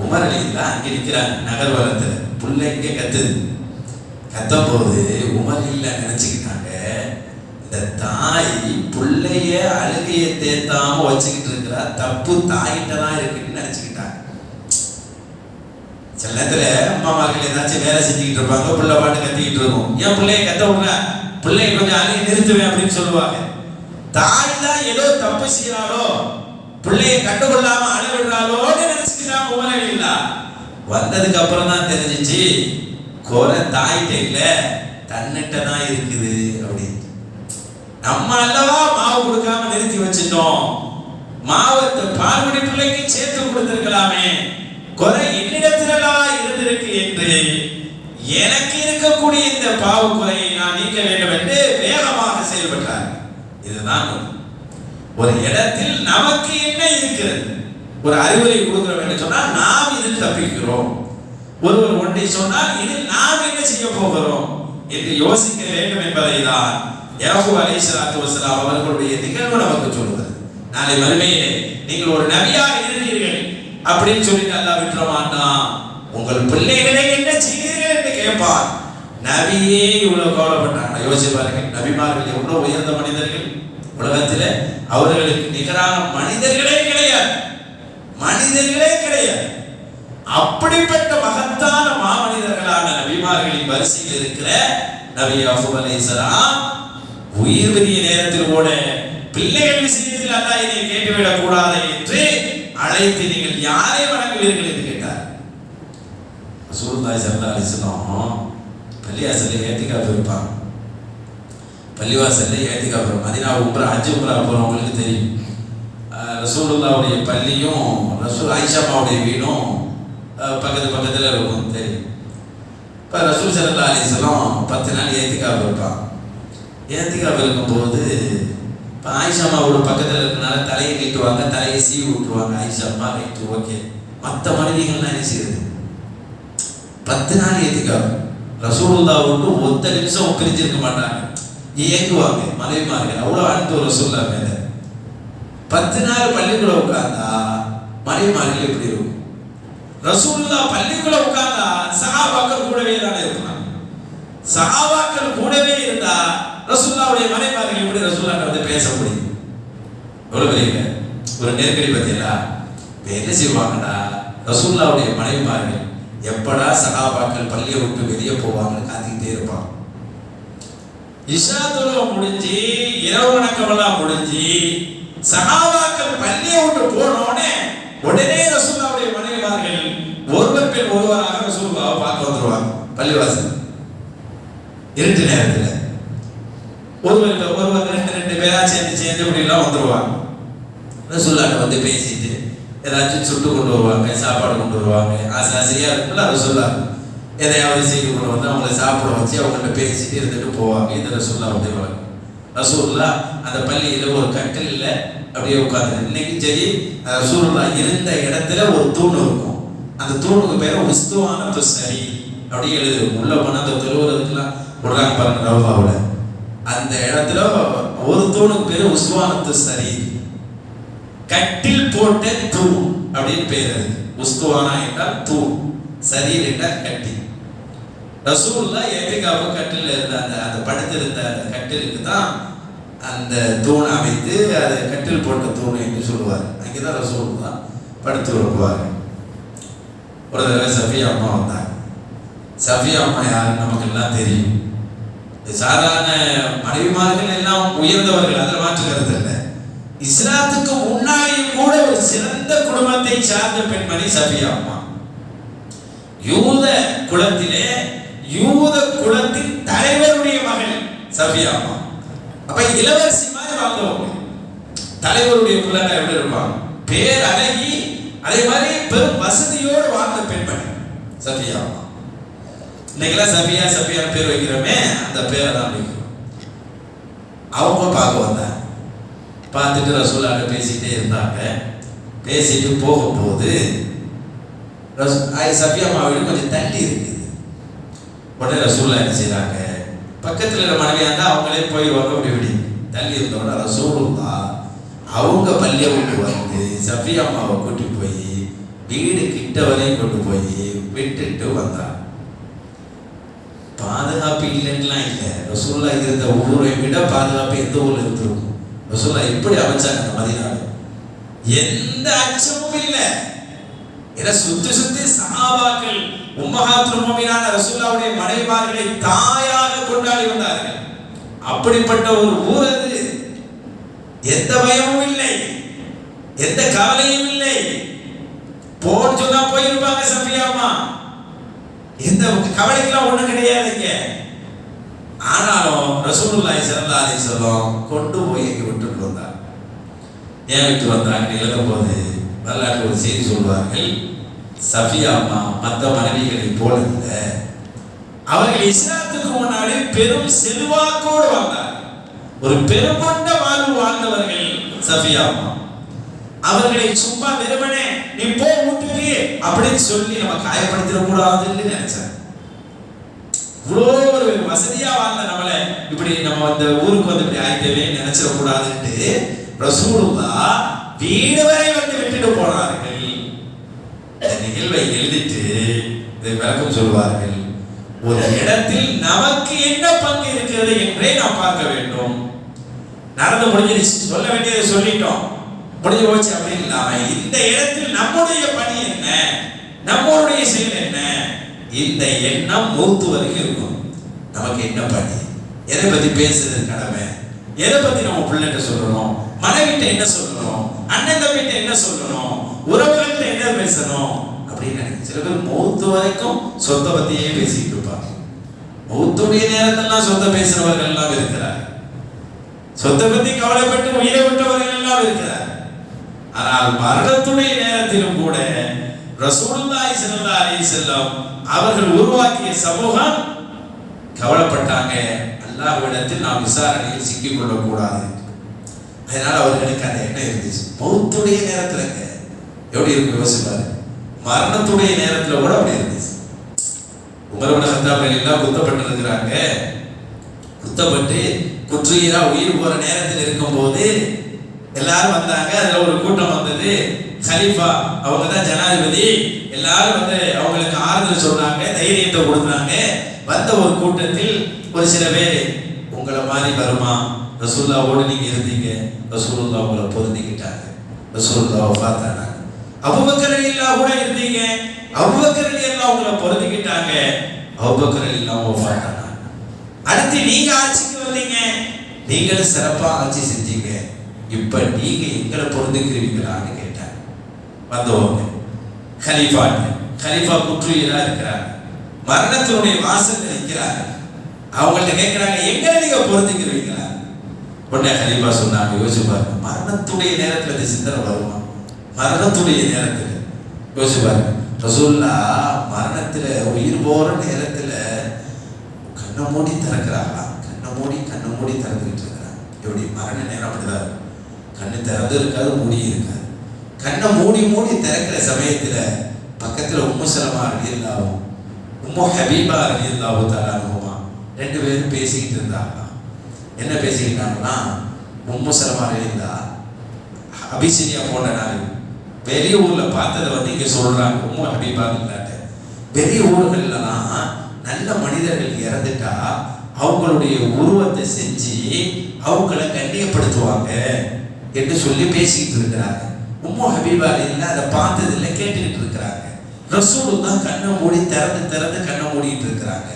உமர் அலியல்லா அங்கே நிற்கிறாங்க நகர்வலத்தில், பிள்ளை இங்கே கத்துது. கத்தும் போது உமர் இல்ல நினைச்சுக்கிட்டாங்க, இந்த தாய் பிள்ளைய அழுகையை தேத்தாம வச்சுக்கிட்டு இருக்கிறா, தப்பு தாயிட்ட தான் இருக்குன்னு நினைச்சுக்கிட்டாங்க. சில நேரத்துல அம்மாமார்கள் ஏதாச்சும் வேலை செஞ்சுக்கிட்டு இருப்பாங்க, பிள்ளை பாட்டு கத்திக்கிட்டு இருக்கும். ஏன் பிள்ளைய கத்த விடுற, பிள்ளைய கொஞ்சம் அழுகை நிறுத்துவேன் அப்படின்னு சொல்லுவாங்க. தாய் தான் ஏதோ தப்பு செய்யறாளோ, பிள்ளைய கண்டுகொள்ளாம அழுவிடுறாளோன்னு நினைச்சுக்கிறாங்க உறவில்லா. வந்ததுக்கு அப்புறம் தான் தெரிஞ்சிச்சு குறை தாயிட்ட இல்ல தன்னிட்ட தான் இருக்குது அப்படின்னு. நம்ம அல்லவா மாவு கொடுக்காம நிறுத்தி வச்சுட்டோம், மாவத்தை பால்குடி பிள்ளைக்கு சேர்த்து கொடுத்திருக்கலாமே, குறை என்னிடத்திலவா இருந்திருக்கு என்று எனக்கு இருக்கக்கூடிய இந்த பாவ குறையை நான் நீக்க வேண்டும் என்று வேகமாக செயல்பட்டார். இதுதான் ஒரு இடத்தில் நமக்கு என்ன இருக்கிறது, ஒரு அறிவுரை கொடுக்கிறோம் என்று சொன்னால் நாம் இதில் தப்பிக்கிறோம். ஒருவர் ஒன்றை சொன்னால் இதில் நாம் என்ன செய்ய போகிறோம் என்று யோசிக்க வேண்டும் என்பதை தான் யாக்கூப் அலைஹிஸ்ஸலாத்து வஸலாம் அவர்களுடைய நிகழ்வு நமக்கு சொல்லுகிறது. நாளை மறுமையிலே நீங்கள் ஒரு நபியாக இருந்தீர்கள் அப்படின்னு சொல்லிட்டு அல்லாஹ் விட்டுற மாட்டான். உங்கள் பிள்ளைகளை என்ன செய்தீர்கள் என்று கேட்பார். நபியே இவ்வளவு கவலைப்பட்டாங்க. யோசிச்சு பாருங்க, நபிமார்கள் எவ்வளவு உயர்ந்த மனிதர்கள். உலகத்தில் அவர்களுக்கு நிகரான மனிதர்களே கிடையாது, மனிதர்களே கிடையாது. அப்படிப்பட்ட மகத்தான மாமனிதர்களான நபிமார்களின் வரிசையில் இருக்கிற நபி யாக்கூப் அலைஹிஸ்ஸலாம் உயிர் பிரிய நேரத்தில் கூட பிள்ளைகள் விஷயத்தில் அல்லாஹ் இதை கேட்டுவிடக் கூடாது என்று அழைத்து நீங்கள் யாரை வணங்குவீர்கள் என்று கேட்டார். ரசூலுல்லாஹி ஸல்லல்லாஹு அலைஹி வஸல்லம் பள்ளிவாசல்ல ஏத்திகாஃப் இருப்பாங்க. பள்ளிவாசல்ல ஏத்திகாஃப், மதீனா உம்ரா ஹஜ் உம்ரா போறவங்களுக்கு தெரியும். ரசூலுல்லாஹ்வுடைய பள்ளியும் ரசூல் ஆயிஷாவுடைய வீடும் பக்கத்துல இருக்கும் தெரியும். இப்போ ரசூல் ஸல்லல்லாஹு அலைஹி வஸல்லம் 10 நாள் ஏத்திகாஃப் இருப்பாங்க. ஏத்திகாஃப் இருக்கும்போது இப்போ ஆயிஷாமாவோட பக்கத்தில் இருக்கனால தலையை நீட்டுவாங்க, தலையை சீவி விட்டுருவாங்க. ஆயிஷாமா ரைட்டு ஓகே. மற்ற மனைவிகள்லாம் என்ன செய்யுது, 10 நாள் ஏத்திகாஃப் ரசூலுல்லாஹ் விட்டு ஒத்த நிமிஷம் பிரிஞ்சிருக்க மாட்டாங்க, ஏங்குவாங்க மனைவிமார்கள். அவ்வளோ அன்பு ரசூலுல்லாஹ் மேல. 10 நாள் பள்ளிக்குள்ள உட்கார்ந்தா மனைவிமார்கள் எப்படி இருக்கும்? ரசூலுல்லாஹ் பள்ளிக்குள்ள உட்கார்ந்தா சஹாபாக்கள் கூடவே தானே இருப்பாங்க. சஹாபாக்கள் கூடவே இருந்தா ரசூலுல்லாஹ்வுடைய மனைவிமார்கள் எப்படி ரசூலுல்லாஹ் வந்து பேச முடியும்? எவ்வளவு பெரிய ஒரு நெருக்கடி பத்தியா. என்ன செய்வாங்கடா, ரசூலுல்லாஹ்வுடைய மனைவிமார்கள் எப்படா சஹாபாக்கள் பள்ளியை விட்டு வெளியே போவாங்கன்னு காத்துக்கிட்டே இருப்பாங்க. இஷா தொழுகை முடிஞ்சு இரவு வணக்கமெல்லாம் முடிஞ்சு சஹாபாக்கள் பள்ளியை விட்டு போனோடனே உடனே ரசூலுல்லாஹ்வுடைய மனைவிமார்கள் ஒருவர் பின் ஒருவராக ரசூலுல்லாஹ்வை பார்க்க வந்துருவாங்க. பள்ளிவாசல் இருட்டு நேரத்தில் ஒருவர் ரெண்டு பேரா சேர்ந்து இப்படிலாம் வந்துருவாங்க. ரசூலுல்லாஹ்ட்ட வந்து பேசிட்டு ஏதாச்சும் சுட்டு கொண்டு வருவாங்க, சாப்பாடு கொண்டு வருவாங்க. ஆசையா இருக்குல்ல, ரசூலுல்லாஹ் எதையாவது செய்து கொண்டு வந்து அவங்களை சாப்பிட வச்சு அவங்கள்ட்ட பேசிட்டு இருந்துட்டு போவாங்க. இது ரசூலுல்லாஹ்வுடைய வழக்கம். ரசூலுல்லாஹ் அந்த பள்ளியில் ஒரு கட்டில்ல அப்படியே உட்காந்து, இன்னைக்கு சரி ரசூலுல்லாஹ் இருந்த இடத்துல ஒரு தூண் இருக்கும். அந்த தூணுக்கு பேர் உஸ்துவானத்து சரி அப்படியே எழுதும். உள்ள போன அந்த தொழுவதுக்கெல்லாம் விடுறாங்க பாருங்க ரவுதாவுல. அந்த இடத்துல ஒரு தூணுக்கு பேர் உஸ்துவானத்து சரி, கட்டில் போட்ட தூண் அப்படின்னு பேர் இருக்கு. உஸ்துவானா என்றால் தூண், சரி என்றால் கட்டில். ரசூலுல்லாஹ் ஏத்திகாஃப் கட்டில் இருந்த அந்த படுத்திருந்த அந்த கட்டிலுக்கு தான் அந்த தூண் அமைத்து அதை கட்டில் போட்ட தூண் என்று சொல்லுவார். அங்கேதான் ரசூலுல்லாஹ் படுத்து வருவார். ஒரு தடவை சஃபியா அம்மா வந்தாங்க. சஃபியா அம்மா யாருன்னு நமக்கு எல்லாம் தெரியும். சாதாரண மனைவிமார்கள் எல்லாம் உயர்ந்தவர்கள், அதில் மாற்று கருத்து இல்லை. இஸ்லாத்துக்கு முன்னாடியும் கூட ஒரு சிறந்த குடும்பத்தை சார்ந்த பெண்மணி சஃபியா அம்மா. யூத குலத்திலே யூத குலத்தின் தலைவருடைய மகள் சஃபியா அம்மா. அப்ப இளவரசி மாதிரி வாழ்ந்தவங்க. தலைவருடைய பிள்ளைங்க எப்படி இருப்பாங்க, பேர் அழகி, அதே மாதிரி பெரும் வசதியோடு வாழ்ந்த பெண்மணி சஃபியா அம்மா. இன்னைக்கெல்லாம் சஃபியா சஃபியான்னு பேர் வைக்கிறோமே, அந்த பேரை தான் வைக்கிறோம். அவங்க பார்க்க வந்தாங்க. பார்த்துட்டு ரசூலுல்லாஹ் பேசிட்டே இருந்தாங்க. பேசிட்டு போகும்போது சஃபியா அம்மா வீடு கொஞ்சம் தள்ளி இருக்குது. உடனே ரசூலுல்லாஹ் என்ன செய்றாங்க, பக்கத்தில் இருக்கிற மனைவியா இருந்தால் அவங்களே போயிடுவாங்க. இப்படி தள்ளி இருந்தோட ரசூலுல்லாஹ் அவங்க பள்ளியை விட்டு வந்து சஃபியா அம்மாவை கூட்டி போய் வீடு கிட்ட வரையும் கொண்டு போய் விட்டுட்டு வந்தாங்க. பாதுகாப்பு இல்லைன்னுலாம் இல்லை. ரசூலுல்லாஹ் இருந்த ஊரை விட பாதுகாப்பு எந்த ஊர்ல இருந்திருக்கும்? ரசூலுல்லாஹ் எப்படி அமைச்சாங்க அந்த மதீனாவை? எந்த அச்சமும் இல்லை. ஏன்னா சுத்தி சஹாபாக்கள் உம்மஹாத்துல் முஃமினான ரசூலுல்லாஹ்வுடைய மனைவிமார்களை தாயாக கொண்டாடி வந்தார்கள். அப்படிப்பட்ட ஒரு ஊர் அது. எந்த பயமும் இல்லை, எந்த கவலையும் இல்லை. போன்னு சொன்னா போயிருப்பாங்க சஃபியா அம்மா. எந்த கவலைக்கெல்லாம் ஒண்ணும் கிடையாதுங்க. ஆனாலும் ரசூலுல்லாஹி ஸல்லல்லாஹு அலைஹி வஸல்லம் கொண்டு போய் எங்க விட்டுட்டு வந்தார். ஏன் விட்டு வந்தாங்க எழுதும் போது வரலாற்று ஒரு செய்தி சொல்வார்கள். சஃபியா அம்மா மற்ற மனைவிகளை போல இல்லை. அவர்கள் இஸ்லாத்துக்கு முன்னாடி பெரும் செல்வாக்கோடு வாழ்ந்தார். ஒரு பெருமொண்ட வாழ்வு வாழ்ந்தவர்கள் சஃபியா அம்மா. அவர்களை சும்மா வெறுமனே நீ போ வீட்டுக்கு அப்படின்னு சொல்லி நம்ம காயப்படுத்திட கூடாதுன்னு நினைச்சார். இவ்வளோ ஒரு வசதியா வாழ்ந்த நம்மளை இப்படி நம்ம அந்த ஊருக்கு வந்து இப்படி ஆயிட்டவே நினைச்சிட கூடாதுன்னு ரசூலுல்லாஹ் வீடு வரை வந்து விட்டுட்டு போனார்கள். இந்த நிகழ்வை எழுதிட்டு விளக்கம் சொல்வார்கள். ஒரு இடத்தில் நமக்கு என்ன பங்கு இருக்கிறது என்றே நாம் பார்க்க வேண்டும். நடந்து முடிஞ்சிருச்சு, சொல்ல வேண்டியதை சொல்லிட்டோம், முடிஞ்சு போச்சு அப்படின்னு இல்லாம இந்த இடத்தில் நம்முடைய பணி என்ன, நம்மளுடைய செயல் என்ன, இந்த எண்ணம் மூத்து வரைக்கும் இருக்கும். நமக்கு என்ன பணி, எதை பத்தி பேசுறது கடமை, எதை பத்தி நம்ம பிள்ளைகிட்ட சொல்லணும், மனைவிட்ட என்ன சொல்லணும், அண்ணன் தம்பிட்ட என்ன சொல்லணும், உறவுகள்கிட்ட என்ன பேசணும் அப்படின்னு நினைக்க. சில பேர் மூத்து வரைக்கும் சொத்தை பத்தியே பேசிட்டு இருப்பாங்க. மூத்துடைய நேரத்தெல்லாம் சொத்தை பேசுறவர்கள் எல்லாம் இருக்கிறார். சொத்தை பத்தி கவலைப்பட்டு உயிரை விட்டவர்கள் எல்லாம் இருக்கிறார். ஆனால் மரணத்துடைய நேரத்திலும் கூட ரசூலுல்லாஹி ஸல்லல்லாஹு அலைஹி வஸல்லம் அவர்கள் உருவாக்கிய சமூகம் கவலைப்பட்டாங்க. அல்லாஹ்விடத்தில் நாம் விசாரணையில் சிக்கிக் கொள்ளக்கூடாது. அதனால அவர்களுக்கு அந்த எண்ணம் இருந்துச்சு. மௌத்துடைய நேரத்துல எப்படி இருக்கு யோசிப்பாரு. மரணத்துடைய நேரத்துல கூட அப்படி இருந்துச்சு. உமர் இப்னு கத்தாப் ரலியல்லாஹு குத்தப்பட்டு இருக்கிறாங்க. குத்தப்பட்டு குற்றுயிரா உயிர் போற நேரத்தில் இருக்கும் போது எல்லாரும் வந்தாங்க. அதுல ஒரு கூட்டம் வந்தது. கலீஃபா அவங்க தான் ஜனாதிபதி. எல்லாரும் வந்து அவங்களுக்கு ஆறுதல் சொன்னாங்க, தைரியத்தை கொடுத்தாங்க. வந்த ஒரு கூட்டத்தில் ஒரு சில பேர் உங்களை மாதிரி வருமா, ரசூலுல்லாஹ்வோடு நீங்க இருந்தீங்க, ரசூலுல்லாஹ் உங்களை பொருந்திக்கிட்டாங்க, ரசூலுல்லாஹ் வஃபாத்தானாங்க. அபூபக்கர் ரலியல்லாஹு கூட இருந்தீங்க, அபூபக்கர் ரலியல்லாஹு உங்களை பொருந்திக்கிட்டாங்க, அபூபக்கர் ரலியல்லாஹு வஃபாத்தானாங்க. அடுத்து நீங்க ஆட்சிக்கு வந்தீங்க, நீங்களும் சிறப்பா ஆட்சி செஞ்சீங்க, இப்ப நீங்க எங்களை பொருந்துக்கிறீங்களான்னு கேட்டாங்க. வந்தவங்க கலீஃபா குற்றுயிரா இருக்கிறாங்க, மரணத்தினுடைய வாசல் இருக்கிறாங்க. அவங்கள்ட்ட கேட்கிறாங்க, எங்களை நீங்க பொருந்துக்கிறீங்களா? உடனே கலீஃபா சொன்னாங்க, யோசிச்சு பாருங்க, மரணத்துடைய நேரத்துல இந்த சிந்தனை வருமா? மரணத்துடைய நேரத்துல யோசிச்சு பாருங்க. ரசூலுல்லாஹ் மரணத்துல உயிர் போற நேரத்துல கண்ணை மூடி திறக்கிறாங்களா? கண்ணை மூடி திறந்துக்கிட்டு இருக்கிறாங்க. எப்படி மரண நேரம் அப்படிதான், கண்ணு திறந்து இருக்காது, மூடி இருக்காது. கண்ணை மூடி திறக்கிற சமயத்துல பக்கத்துல உம்மு சலமா ரலியல்லாஹு உம்மு ஹபீபா ரலியல்லாஹு தஆலா அன்ஹுமா ரெண்டு பேரும் பேசிக்கிட்டு இருந்தாங்க. என்ன பேசிக்கிட்டாங்கன்னா, உம்மு சலமா ரலியல்லாஹு அபிசீனியா போன நாள் வெளிய ஊர்ல பார்த்ததை வந்து இங்க சொல்றாங்க. உம்மு ஹபீபா இல்லாட்ட வெளிய ஊர்கள்லாம் நல்ல மனிதர்கள் இறந்துட்டா அவங்களுடைய உருவத்தை செஞ்சு அவங்கள கண்ணியப்படுத்துவாங்க என்று சொல்லி பேசிக்கிட்டு இருக்கிறாங்க. உம்மு ஹபீபா இல்லை அதை பார்த்ததில்லை, கேட்டுக்கிட்டு இருக்கிறாங்க. ரசூலுல்லாஹ் கண்ணை மூடி திறந்து கண்ணை மூடிட்டு இருக்கிறாங்க.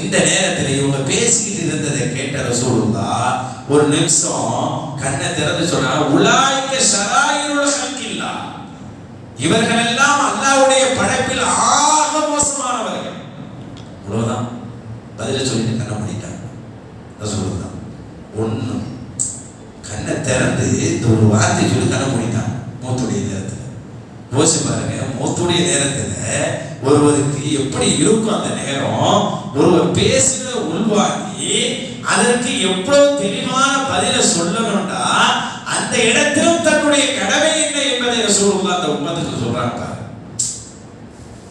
இந்த நேரத்தில் இவங்க பேசிக்கிட்டு இருந்ததை கேட்ட ரசூலுல்லாஹ் ஒரு நிமிஷம் கண்ணை திறந்து சொன்னாங்க, உலாயிக ஷராயிருல் ஹல்கில்லாஹ், இவர்கள் எல்லாம் அல்லாஹ்வுடைய படைப்பில் ஆக மோசமானவர்கள். அவ்வளவுதான் பதில சொல்லிட்டு கண்ணை மூடிட்டாங்க ரசூலுல்லாஹ். ஒண்ணு கண்ணை திறந்து இந்த ஒரு வார்த்தை சொல்லி கண்ணை மூடிட்டாங்க. மௌத்துடைய நேரத்தில் யோசிச்சு பாருங்க, மௌத்துடைய நேரத்துல ஒருவருக்கு எப்படி இருக்கும் அந்த நேரம். ஒருவர் பேசுகிற உள்வாங்கி அதற்கு எவ்வளவு தெளிவான பதில சொல்லணும்னா அந்த இடத்திலும் தன்னுடைய கடமை என்ன என்பதை ரசூலுல்லாஹ் அந்த உம்மத்துக்கு சொல்றாங்க.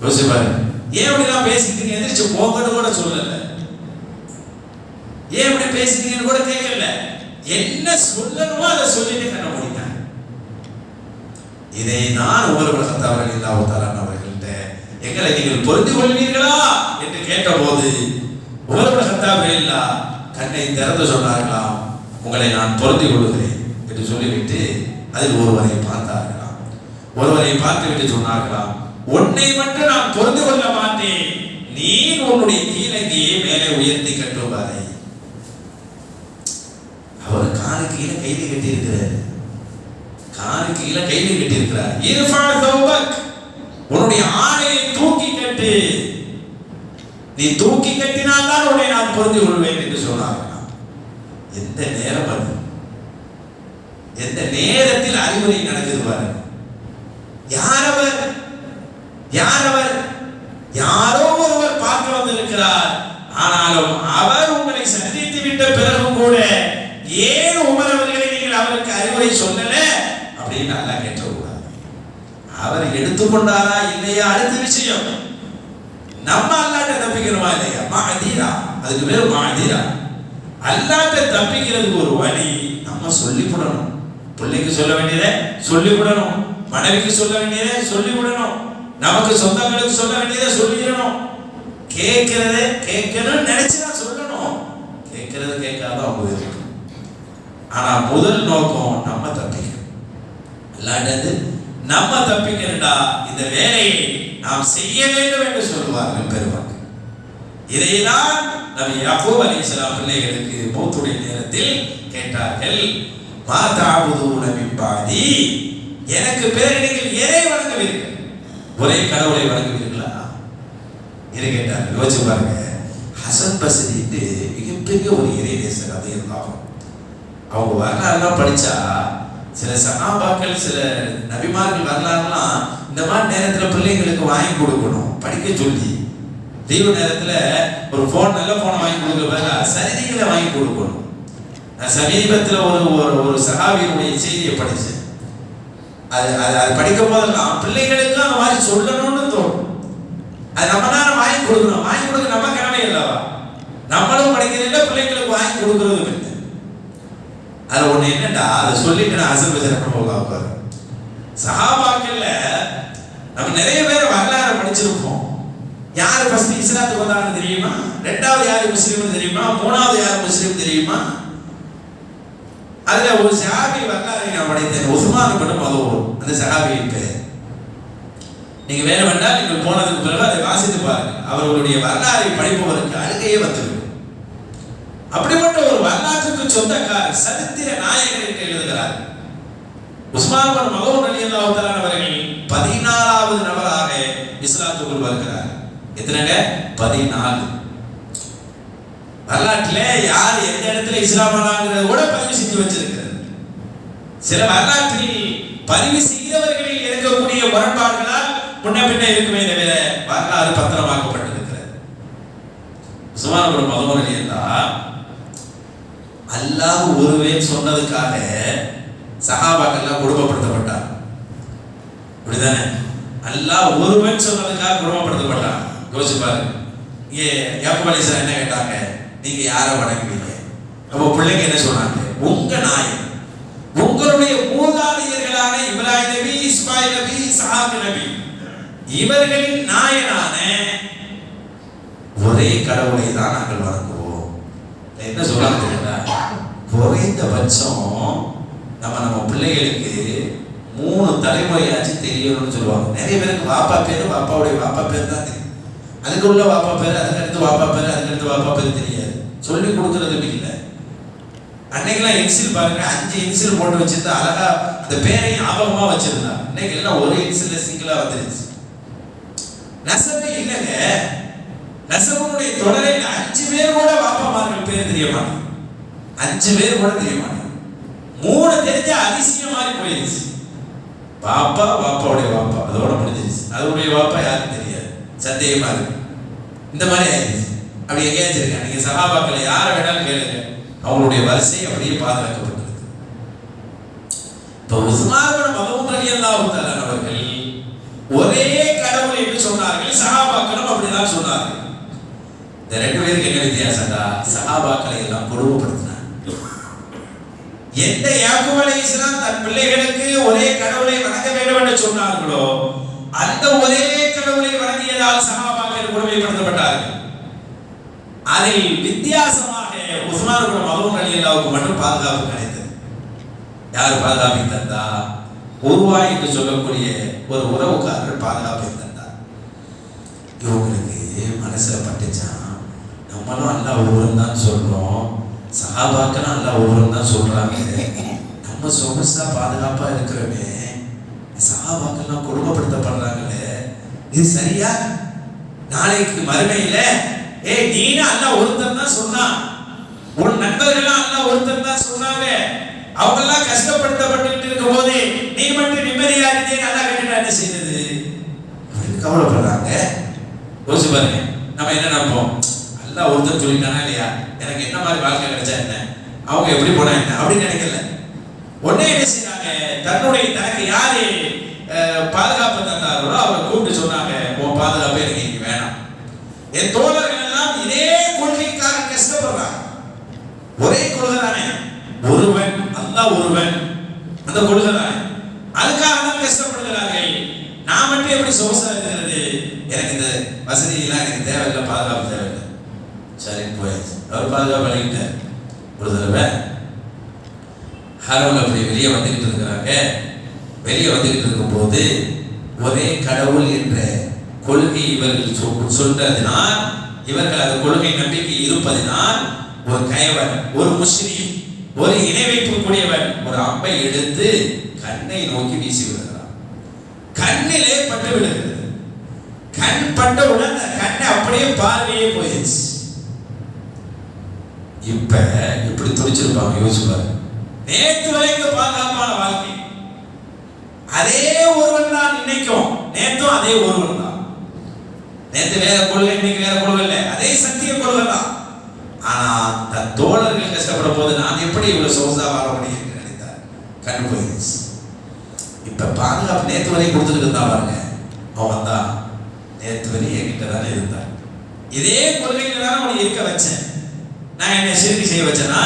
யோசிச்சு பாருங்க, ஏன் இப்படிலாம் பேசிக்கிட்டு எந்திரிச்சு போங்கன்னு கூட சொல்லல, ஏன் இப்படி பேசிட்டீங்கன்னு கூட கேட்கல, என்ன சொல்லணுமோ அதை சொல்லிட்டு கண்ண முடித்தாங்க. இதை நான் உமர் இப்னு கத்தாப் ரலியல்லாஹு தஆலா அவர்கள்ட்ட எங்களை நீங்கள் பொருந்திக் கொள்வீர்களா என்று கேட்டபோது உமர் இப்னு கத்தாப் ரலியல்லாஹு கண்ணை திறந்து சொன்னார்களாம், உங்களை நான் பொருந்திக் கொள்கிறேன் என்று சொல்லிவிட்டு அதில் ஒருவரை பார்த்தார்களாம். ஒருவரை பார்த்துவிட்டு சொன்னார்களாம், உன்னை மட்டும் நான் பொருந்து கொள்ள மாட்டேன், நீ உன்னுடைய கீழங்கியை மேலே உயர்த்தி கட்டுவாரை. அவர் காலு கீழே கைது கட்டி இருக்கிறார், காலு கீழே கைது கட்டி இருக்கிறார். இர்ஃபா தௌபக், உன்னுடைய ஆடையை தூக்கி கட்டு, நீ தூக்கி கட்டினால் தான் உன்னை நான் பொருந்திக் கொள்வேன் என்று சொன்னார்களாம். எந்த நேரம் அது, எந்த நேரத்தில் அறிவுரை நடக்குது பாருங்க. யார் அவர்? யாரோ ஒருவர் பார்க்க வந்திருக்கிறார். ஆனாலும் அவர் உங்களை சந்தித்து விட்ட பிறகும் கூட ஏன் உமர் அவர்களை நீங்கள் அவருக்கு அறிவுரை சொல்லல அப்படின்னு அல்லாஹ் கேட்கக்கூடாது. அவர் எடுத்துக்கொண்டாரா இல்லையா அடுத்த விஷயம். நம்ம அல்லாஹ்ட்ட தப்பிக்கணுமா இல்லையா? மஅதீரா, அதுக்கு பேர் மஅதீரா. அல்லாஹ்ட்ட தப்பிக்கிறதுக்கு ஒரு வழி நம்ம சொல்லிவிடணும். பிள்ளைக்கு சொல்ல வேண்டியதை சொல்லிவிடணும், மனைவிக்கு சொல்ல வேண்டியதை சொல்லிவிடணும், நமக்கு சொந்தங்களுக்கு சொல்ல வேண்டியதை சொல்லிடணும். கேட்கணும்னு நினைச்சுதான் சொல்லணும், கேட்கறது கேட்காத அவங்க. ஆனா முதல் நோக்கம் நம்ம தப்பிக்கணும். அல்லாஹ்ட்ட நம்ம தப்பிக்கிறா இந்த வேலையை நாம் செய்ய வேண்டும் என்று சொல்லுவார்கள் பெருமக்கள். இதைதான் நபி யாக்கூப் அலைஹிஸ்ஸலாம் பிள்ளைகளுக்கு மௌத்துடைய நேரத்தில் கேட்டார்கள், மா தஅபுதூன மின் பாதி, எனக்கு பிறகு நீங்கள் எதை வணங்குவீர்கள்? ஒரே கடவுளை வணங்குவீர்களா என்று கேட்டார்கள். யோசிச்சு பாருங்க, ஹசன் பஸ்ரி மிகப்பெரிய ஒரு இறைநேசர். அது இருந்தாலும் அவங்க வரலாறுலாம் படிச்சா சில சஹாபாக்கள் சில நபிமார்கள் வரலாறுலாம் இந்த மாதிரி நேரத்தில் பிள்ளைங்களுக்கு வாங்கி கொடுக்கணும், படிக்க சொல்லி. லீவு நேரத்தில் ஒரு ஃபோன், நல்ல ஃபோனை வாங்கி கொடுக்குற சரிதிகளை வாங்கி கொடுக்கணும். நான் சமீபத்தில் ஒரு சஹாபியினுடைய செய்தியை படித்தேன். அது படிக்கும் போதெல்லாம் பிள்ளைகளுக்கு அந்த மாதிரி சொல்லணும்னு தோணும். அது நம்ம தான் வாங்கி கொடுக்கணும், வாங்கி கொடுக்க நம்ம கடமை இல்லவா? நம்மளும் படிக்கிறதில்ல, பிள்ளைங்களுக்கு வாங்கி கொடுக்கறதும் இல்லை. அதில் ஒன்று என்னடா, அதை சொல்லிட்டு நான் அசல் வச்சு போக சஹாபாக்கள்ல நம்ம நிறைய பேர் வரலாறு படிச்சிருப்போம். யார் ஃபர்ஸ்ட் இஸ்லாத்துக்கு வந்தாங்கன்னு தெரியுமா? ரெண்டாவது யார் முஸ்லீம்னு தெரியுமா? மூணாவது யார் முஸ்லீம் தெரியுமா? அதுல ஒரு சஹாபி வரலாறை நான் படித்தேன், உஸ்மான் இப்னு மதூன். அந்த சஹாபியின் பேர் நீங்க வேணும் என்றால் நீங்கள் போனதுக்கு பிறகு அதை வாசித்து பாருங்க. அவர்களுடைய வரலாறை படிப்பவருக்கு அழுகையே வந்துவிடும். அப்படிப்பட்ட ஒரு வரலாற்றுக்கு சொந்தக்காரர், சரித்திர நாயகர் என்று எழுதுகிறார். உஸ்மான் இப்னு மதூன் ரலியல்லாஹு தஆலா அவர்கள் 14வது நபராக இஸ்லாத்துக்குள் வருகிறார். எத்தனைங்க? 14. வரலாற்றிலே யார் எந்த இடத்துல இஸ்லாமானாங்கிறத கூட பதிவு செஞ்சு வச்சிருக்கிறது. சில வரலாற்றில் பதிவு செய்தவர்களில் இருக்கக்கூடிய முரண்பாடுகளால் முன்ன பின்ன இருக்குமே தவிர வரலாறு பத்திரமாக்கப்பட்டிருக்கிறது. உஸ்மான் இப்னு மதூன் ரலியல்லாஹு அல்லாஹ் ஒருவே சொன்னதுக்காக சஹாபாக்கள்லாம் குடும்பப்படுத்தப்பட்டார். அப்படிதானே? அல்லாஹ் ஒருவன் சொன்னதுக்காக குடும்பப்படுத்தப்பட்டார். யோசிச்சு பாருங்க. இங்கே யாக்கூப் அலைஹிஸ்ஸலாம் என்ன கேட்டாங்க? நீங்க யாரை வணங்குவீங்க? அப்போ பிள்ளைங்க என்ன சொன்னாங்க? உங்க நாயன், உங்களுடைய மூதாதையர்களான இப்ராஹிம் நபி, இஸ்மாயில் நபி, இஸ்ஹாக் நபி, இவர்களின் நாயனான ஒரே கடவுளை தான் நாங்கள் வணங்குவோம். என்ன சொல்றாங்க தெரியுமா? குறைந்தபட்சம் நம்ம பிள்ளைகளுக்கு 3 தலைமுறையாச்சும் தெரியணும்னு சொல்லுவாங்க. நிறைய பேருக்கு வாப்பா பேரு, வாப்பாவுடைய வாப்பா பேர் தான் தெரியும். அதுக்கு உள்ள வாப்பா பேர், அதுக்கடுத்து வாப்பா பேர், அதுக்கடுத்து வாப்பா பேர் தெரியாது. சொல்லி கொடுக்கறது இல்லை. அன்னைக்கெல்லாம் இன்சில் பாருங்க, 5 இன்சில் போட்டு வச்சிருந்தா அழகா அந்த பேரை ஞாபகமா வச்சிருந்தா. இன்னைக்கு எல்லாம் ஒரு இன்சில் சிங்கிளா வந்துருச்சு. நசபே இல்லைங்க. நசபனுடைய தொடரில் 5 பேர் கூட வாப்பாமார்கள் பேர் தெரிய மாட்டாங்க. 5 பேர் கூட தெரிய மாட்டாங்க. 3 தெரிஞ்ச அதிசயம் மாதிரி போயிடுச்சு. பாப்பா, பாப்பாவுடைய பாப்பா, அதோட முடிஞ்சிருச்சு. அதோடைய பாப்பா யாருக்கும் தெரியாது, சந்தேகமா இருக்கு. இந்த மாதிரி ஆயிடுச்சு. அப்படி எங்கேயாச்சும் இருக்கா? நீங்க சஹாபாக்களை யாரை வேணாலும் கேளுங்க, அவங்களுடைய வரிசை அப்படியே பாதுகாக்கப்பட்டிருக்கு. இப்போ உஸ்மான் இப்னு மதூன் ரலியல்லாஹு தஆலா அவர்கள் ஒரே கடவுள் என்று சொன்னார்கள். சஹாபாக்களும் அப்படிதான் சொன்னார்கள். இந்த 2 பேருக்கு என்ன வித்தியாசம்டா? சஹாபாக்களை எல்லாம் கொடுமைப்படுத்தினார். எந்த யாக்கூப் அலைஹிஸ்ஸலாம் தன் பிள்ளைகளுக்கு ஒரே கடவுளை வணங்க வேண்டும் என்று சொன்னார்களோ அந்த ஒரே கடவுளை வணங்கியதால் சஹாபாக்கள் கொடுமைப்படுத்தப்பட்டார்கள். அதில் வித்தியாசமாக உஸ்மான் இப்னு மதூன் ரலியல்லாஹு மட்டும் பாதுகாப்பு கிடைத்தது. யார் பாதுகாப்பை தந்தா? உருவா என்று சொல்லக்கூடிய ஒரு உறவுக்காரர் பாதுகாப்பை தந்தார். இவங்களுக்கு மனசுல பட்டுச்சான், நம்மளும் அல்லாஹ் ஒருவன் தான் சொல்றோம், சஹாபாக்களும் அல்லாஹ் ஒருவன் தான் சொல்றாங்க, நம்ம சொகுசா பாதுகாப்பா இருக்கிறோமே, சஹாபாக்கள்லாம் கொடுமைப்படுத்தப்படுறாங்களே, இது சரியா? நாளைக்கு மறுமையில நீனு அல்லாஹ் ஒருத்தன் தான் சொன்னான், உன் நண்பர்கள்லாம் அல்லாஹ் ஒருத்தன் தான் சொன்னாங்க, அவங்க எல்லாம் கஷ்டப்படுத்தப்பட்டு இருக்கும் போது நீ மட்டும் நிம்மதியா இருந்தே நல்லா கேட்டு என்ன செய்தது அப்படின்னு கவலைப்படுறாங்க. யோசிச்சு பாருங்க, நம்ம என்ன நினைப்போம்? அல்லாஹ் ஒருத்தர் சொல்லிட்டானா இல்லையா, எனக்கு என்ன மாதிரி வாழ்க்கை கிடைச்சா என்ன, அவங்க எப்படி போனா என்ன அப்படின்னு நினைக்கல. உடனே என்ன செய்யறாங்க, தனக்கு யாரு பாதுகாப்பு தந்தாரோ அவரை கூப்பிட்டு சொன்னாங்க, உன் பாதுகாப்பு எனக்கு இங்க வேணாம். என் தோழர்கள் எல்லாம் இதே கொள்கைக்காக கஷ்டப்படுறாங்க. ஒரே கொள்கை தானே, ஒருவன் அல்லாஹ் ஒருவன், அந்த கொள்கை தானே, அதுக்காக தான் கஷ்டப்படுகிறார்கள். நான் மட்டும் எப்படி சொகுசா இருக்கிறது, எனக்கு இந்த வசதி எல்லாம் எனக்கு தேவையில்லை, பாதுகாப்பு தேவையில்லை. சரி போயாச்சு. அவர் பாதுகாப்பு அழைக்கிட்டார். ஒரு தடவை ஹரவுல அப்படி வெளியே வந்துகிட்டு இருக்கிறாங்க. வெளியே வந்துகிட்டு இருக்கும் போது ஒரே கடவுள் என்ற கொள்கை இவர்கள் சொல்றதினால், இவர்கள் அந்த கொள்கை நம்பிக்கை இருப்பதினால், ஒரு கயவன், ஒரு முஸ்லிம், ஒரு இணை வைக்கக்கூடியவன் ஒரு அம்பை எடுத்து கண்ணை நோக்கி வீசி விடுகிறான். கண்ணிலே பட்டு விடுகிறது. கண் பட்டவுடன் அந்த கண்ணை அப்படியே பார்வையே போயிடுச்சு. இப்ப எப்படி துடிச்சிருப்பாங்க யோசிப்பாரு. நேற்று வரைக்கும் பாதுகாப்பான வாழ்க்கை, அதே ஒருவன் தான் இன்னைக்கும், நேற்றும் அதே ஒருவன் தான். நேற்று வேற கொள்கை, இன்னைக்கு வேற கொள்கை இல்லை, அதே சத்திய கொள்கை தான். ஆனா தன் தோழர்கள் கஷ்டப்பட போது நான் எப்படி இவ்வளவு சொகுசா வாழ முடியும் என்று நினைத்தார். கண் போயிடுச்சு. இப்ப பாதுகாப்பு நேற்று வரையும் கொடுத்துட்டு இருந்தா பாருங்க, அவன் வந்தா நேற்று வரையும் என்கிட்ட தானே இருந்தான், இதே கொள்கையில தானே அவனை இருக்க வச்சேன். நான் என்ன சிறுக்கு செய்ய வச்சேனா,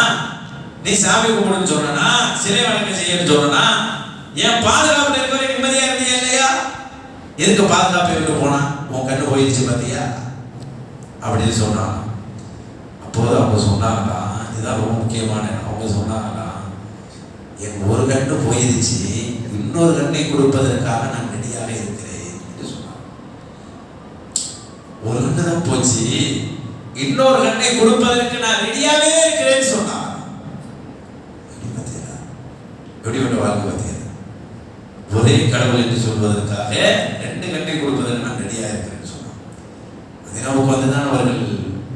நீ சாமி கும்பிடுன்னு சொன்னா, சிலை வணக்கம் செய்யன்னு சொன்னா, என் பாதுகாப்பு இருக்கிற நிம்மதியா இருந்தியா இல்லையா? எதுக்கு பாதுகாப்பு விட்டு போனா, உன் கண்ணு போயிடுச்சு பாத்தியா அப்படின்னு சொன்னான். அப்போது அவங்க சொன்னாங்களா, இதுதான் ரொம்ப முக்கியமான, அவங்க சொன்னாங்களா, என் ஒரு கண்ணு போயிடுச்சு, இன்னொரு கண்ணை கொடுப்பதற்காக நான் ரெடியாக இருக்கிறேன் என்று சொன்னாங்க. ஒரு கண்ணு தான் போச்சு, இன்னொரு கண்ணை கொடுப்பதற்கு நான் ரெடியாகவே இருக்கிறேன்னு சொன்னாங்க. எப்படி வாழ்க்கை பார்த்தீங்க? ஒரே கடவுள் என்று சொல்வதற்காக ரெண்டு கண்ணை கொடுப்பதற்கு நான் ரெடியாக இருக்கிறேன்னு சொன்னாங்க. மதீனாவுக்கு வந்து தான் அவர்கள்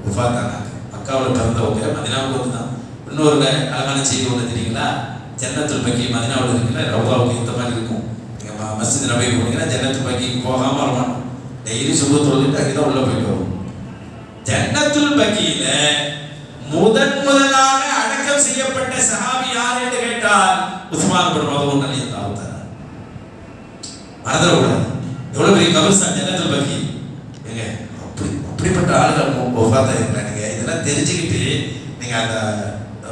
வஃபாத்தானாங்க. மக்காவில் பிறந்தவங்க மதீனாவுக்கு வந்து தான். இன்னொரு அழகான செய்தி ஒன்று தெரியுங்களா? ஜன்னத்துல் பக்கி மதீனாவில் இருக்குல்ல, ரவுதாவுக்கு இந்த மாதிரி இருக்கும். நீங்கள் மஸ்ஜித் நபி போனீங்கன்னா ஜன்னத்துல் பக்கிக்கு போகாமல் வரமாட்டோம். டெய்லி சுப தொழுதுட்டு அங்கே தான் உள்ள போயிட்டு வரும். ஜன்னத்துல் பக்கியில முதலாக அடக்கம் செய்யப்பட்ட சஹாபி யார் என்று கேட்டால் உஸ்மான் இப்னு மதூன் ரலியல்லாஹு தஆலா. மறந்துடக்கூடாது. எவ்வளவு பெரிய கபர்ஸ்தான் ஜன்னத்துல் பக்கி. ஏங்க அப்படிப்பட்ட ஆளுகள் வஃபாத் ஆயிருக்காங்க. இதெல்லாம் தெரிஞ்சுக்கிட்டு நீங்க அந்த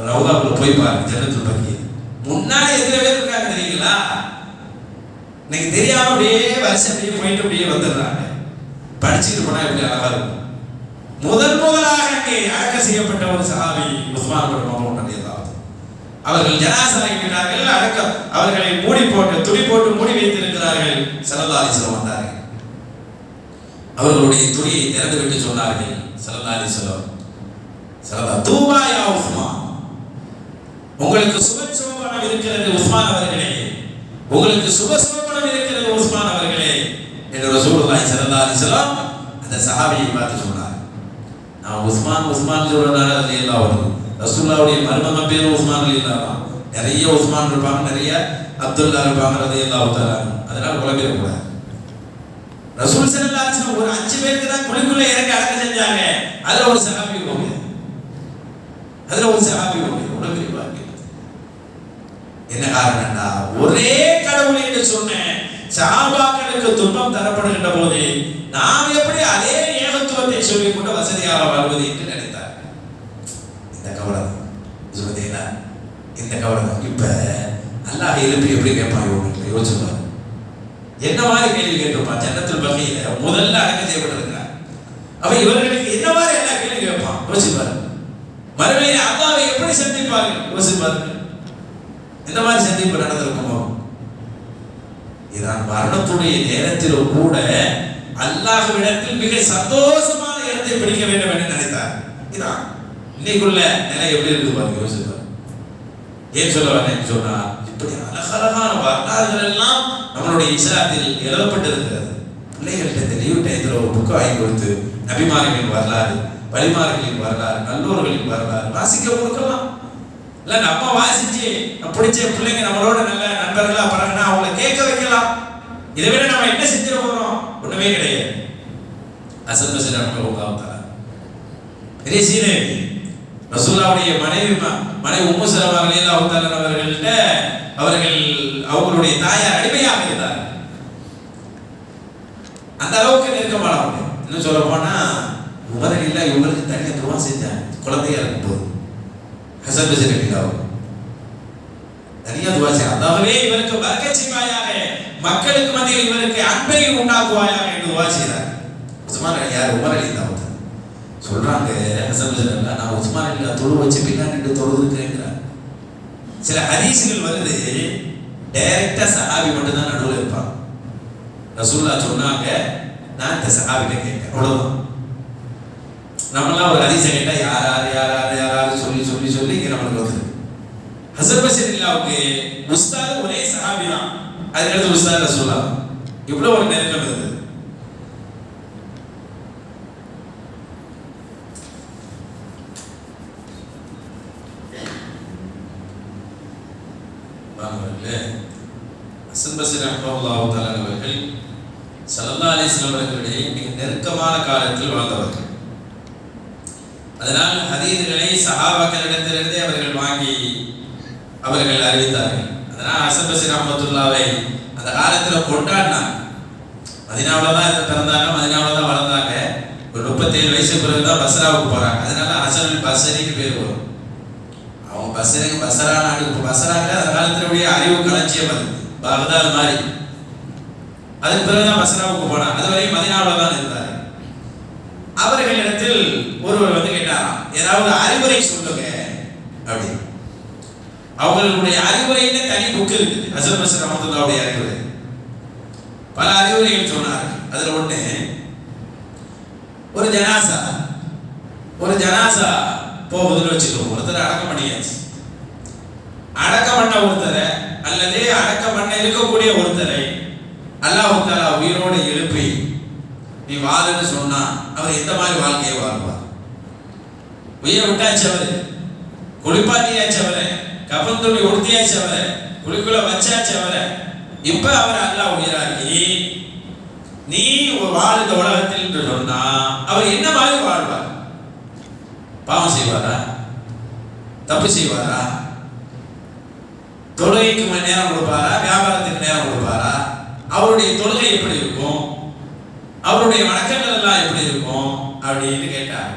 ரவுதாக்குள்ள போய் பாருங்க. ஜன்னத்துல் பக்கி முன்னாடி எத்தனை பேர் இருக்காங்க தெரியுங்களா? நீங்க தெரியாம அப்படியே வருஷம் அப்படியே போயிட்டு அப்படியே வந்துடுறாங்க. படிச்சுட்டு போனா எப்படி அழகா இருக்கும். முதலாக அங்கே அடக்கம் செய்யப்பட்ட ஒரு சஹாபி உஸ்மான் இப்னு மதூன் ரலியல்லாஹு தஆலா. அவர்கள் ஜனாசாவாகிவிட்டார்கள். அடக்கம் அவர்களை மூடி போட்டு துணி போட்டு மூடி வைத்திருக்கிறார்கள். ஸல்லல்லாஹு அலைஹி வஸல்லம் வந்தார்கள். அவர்களுடைய துணியை திறந்து விட்டு சொன்னார்கள் ஸல்லல்லாஹு அலைஹி வஸல்லம், ஸல்லல்லாஹு தூபா யா உஸ்மான், உங்களுக்கு சுபசோபனம் இருக்கிறது உஸ்மான் அவர்களே, உங்களுக்கு சுபசோபனம் இருக்கிறது உஸ்மான் அவர்களே என்று ரசூலுல்லாஹி ஸல்லல்லாஹு அலைஹி வஸல்லம் அந்த சஹாபியை பார்த்து சொன்னார். நான் உஸ்மான் சொல்றதால ரலியல்லாஹு அன்ஹு, ரசூலுல்லாஹ்வுடைய மர்மம பேர் உஸ்மான் ரலியல்லாஹு அன்ஹு. நிறைய உஸ்மான் இருப்பாங்க, நிறைய அப்துல்லா இருப்பாங்க ரலியல்லாஹு தஆலா. அதனால குழம்பிட கூடாது. ரசூல் ஸல்லல்லாஹு அலைஹி வஸல்லம் ஒரு 5 பேருக்கு தான் குழிக்குள்ள இறங்கி அடக்கம் செஞ்சாங்க. அதுல ஒரு சஹாபி போங்க, எவ்வளவு பெரிய பாக்கியம். என்ன காரணம்னா ஒரே கடவுள் என்று சொன்ன சஹாபாக்களுக்கு துன்பம் தரப்படுகின்ற போது நாம் எப்படி அதே ஏகத்துவத்தை சொல்லிக் கொண்டு வசதியாக வாழ்வது என்று நினைத்தார். இந்த கவலை சொல்லுதீங்களா? இந்த கவலை இப்ப அல்லாஹ் எழுப்பி எப்படி கேட்பாங்க யோசிச்சுப்பாரு. என்ன மாதிரி கேள்வி கேட்டிருப்பான்? ஜன்னத்துல் பக்கீல முதல்ல அடக்கம் செய்யப்பட்டிருக்கிறார். அப்ப இவர்களுக்கு என்ன மாதிரி எல்லா கேள்வி கேட்பான் யோசிப்பாரு. மறுமையில அல்லாஹ்வை எப்படி சந்திப்பார்கள் யோசிப்பார்கள். எந்த மாதிரி சந்திப்பு நடந்திருக்குமோ. இதான் மரணத்துடைய நேரத்திலும் கூட அல்லாஹ்விடத்தில் மிக சந்தோஷமான இடத்தை பிடிக்க வேண்டும் என்று நினைத்தார். இதான் இன்னைக்குள்ள நிலை எப்படி இருக்கு பாருங்க, யோசிப்பார். ஏன் சொல்ல வரேன்னு சொன்னா, இப்படி அழகழகான வரலாறுகள் எல்லாம் நம்மளுடைய இஸ்லாத்தில் எழுதப்பட்டிருக்கிறது. பிள்ளைகள்கிட்ட இந்த லீவ் டயத்தில் ஒரு புக்கை வாங்கி கொடுத்து நபிமார்களின் வரலாறு, வழிமார்களின் வரலாறு, நல்லோர்களின் வரலாறு வாசிக்க கொடுக்கலாம். இல்லை நம்ம வாசிச்சு பிடிச்ச பிள்ளைங்க நம்மளோட நல்ல நண்பர்களா பழகினா அவங்கள கேட்க வைக்கலாம். இதை விட நம்ம என்ன செஞ்சிட போறோம்? ஒண்ணுமே கிடையாது. ஹசன் பஸ்ரி ரஹ்மத்துல்லாஹி தஆலா பெரிய சீனேவி, ரசூலுல்லாஹ்வுடைய மனைவி உம்மு சலமா ரலியல்லாஹு தஆலா அவர்கள் அவங்களுடைய தாயார் அடிமையாக இருந்தார். அந்த அளவுக்கு நெருக்கமானவங்க. இன்னும் சொல்ல போனா உமர் ரலியல்லாஹு இவங்களுக்கு தனியாக துவா செஞ்சாங்க. குழந்தையா இருக்கும் போது ஹசன் பஸ்ரி ரலியல்லாஹு தனியா துவா செய்ய, அல்லாஹ்வே இவருக்கு பரக்கத் செய்வாயாக, மக்களுக்கு மத்தியில் இவருக்கு அன்பை உண்டாக்குவாயாக என்று துவா செய்தார். உஸ்மான் அலி யார்? உமர் ரலியல்லாஹு சொல்றாங்க. ஹசன் பஸ்ரி ரலியல்லாஹு நான் உஸ்மான் அலி தொழு வச்சு பின்னாடி நின்று தொழுதுக்கிறேங்கிறார். சில ஹதீஸ்கள் வருது, டைரக்டா சஹாபி மட்டும் தான் நடுவில் இருப்பாங்க. ரசூலுல்லாஹ் சொன்னாங்க, நான் இந்த சஹாபிட்ட கேட்டேன், அவ்வளவுதான். நம்மளாம் ஒரு ஹதீஸை கேட்டா யார் சொல்லி சொல்லி சொல்லி இங்க நம்மளுக்கு வருது. ஹசன் பஸ்ரி ரலியல்லாஹுக்கு உஸ்தாத் ஒரே சஹாபி தான், அதுக்கடுத்து உஸ்தாத் ரசூலுல்லாஹ். இவ்வளவு ஒரு நெருக்கம் இருந்தது. ஹசன் பஸ்ரி ரஹ்மத்துல்லாஹி தஆலா அவர்கள் ஸல்லல்லாஹு அலைஹி வஸல்லம் அவர்களுடைய மிக நெருக்கமான காலத்தில் வாழ்ந்தவர்கள். அதனால் ஹதீஸ்களை சஹாபாக்களிடத்திலிருந்தே அவர்கள் வாங்கி அவர்கள் அறிவித்தார்கள். அதனால் ஹசன் பஸ்ரி ரஹ்மத்துல்லாஹி அந்த காலத்தில் கொண்டாடினாங்க. மதீனாவில் தான் பிறந்தாங்க, மதீனாவில் தான் வளர்ந்தாங்க. ஒரு 37 வயசு பிறகு தான் பஸ்ராவுக்கு போறாங்க. அதனால ஹசன் பஸ்ரிக்கு பேர் வரும். அவங்க பஸ்ரா நாடு, பஸ்ராங்க அந்த காலத்தினுடைய அறிவு களஞ்சியம் அது, பகதாத் மாதிரி. அதுக்கு பிறகுதான் பஸ்ராவுக்கு போனாங்க. அதுவரை மதீனாவில் தான் இருந்தார். அவர்களிடத்தில் ஒருவர் வந்து கேட்டாராம், ஏதாவது அறிவுரை சொல்லுங்க அப்படி. அவர்களுடைய அறிவுரையில தனி புக் இருக்குது, ஹசன் பஸ்ரி ரஹ்மத்துல்லாஹி அறிவுரை. பல அறிவுரைகள் சொன்னார். அதுல ஒண்ணு, ஒரு ஜனாசா போகுதுன்னு வச்சுக்கோ, ஒருத்தர் அடக்கம் பண்ணியாச்சு. அடக்கம் பண்ண ஒருத்தரை அல்லது அடக்கம் பண்ண இருக்கக்கூடிய ஒருத்தரை அல்லாஹ் தஆலா உயிரோடு எழுப்பி நீ வாழுன்னு சொன்னா அவர் எந்த மாதிரி வாழ்க்கையை வாழ்வார்? உயிரை விட்டாச்சு, அவரு குளிப்பாட்டியாச்சு, அவரை கஃன் துணி உடுத்தியாச்சு, அவரை குளிக்குள்ள வச்சாச்சு, அவரை இப்ப அவர் அல்லாஹ் உயிராக்கி நீ வாழ இந்த உலகத்தில் என்று சொன்னா அவர் என்ன மாதிரி வாழ்வார்? பாவம் செய்வாரா? தப்பு செய்வாரா? தொழுகைக்கு நேரம் கொடுப்பாரா? வியாபாரத்துக்கு நேரம் கொடுப்பாரா? அவருடைய தொழுகை எப்படி இருக்கும்? அவருடைய வணக்கங்கள் எல்லாம் எப்படி இருக்கும் அப்படின்னு கேட்டார்.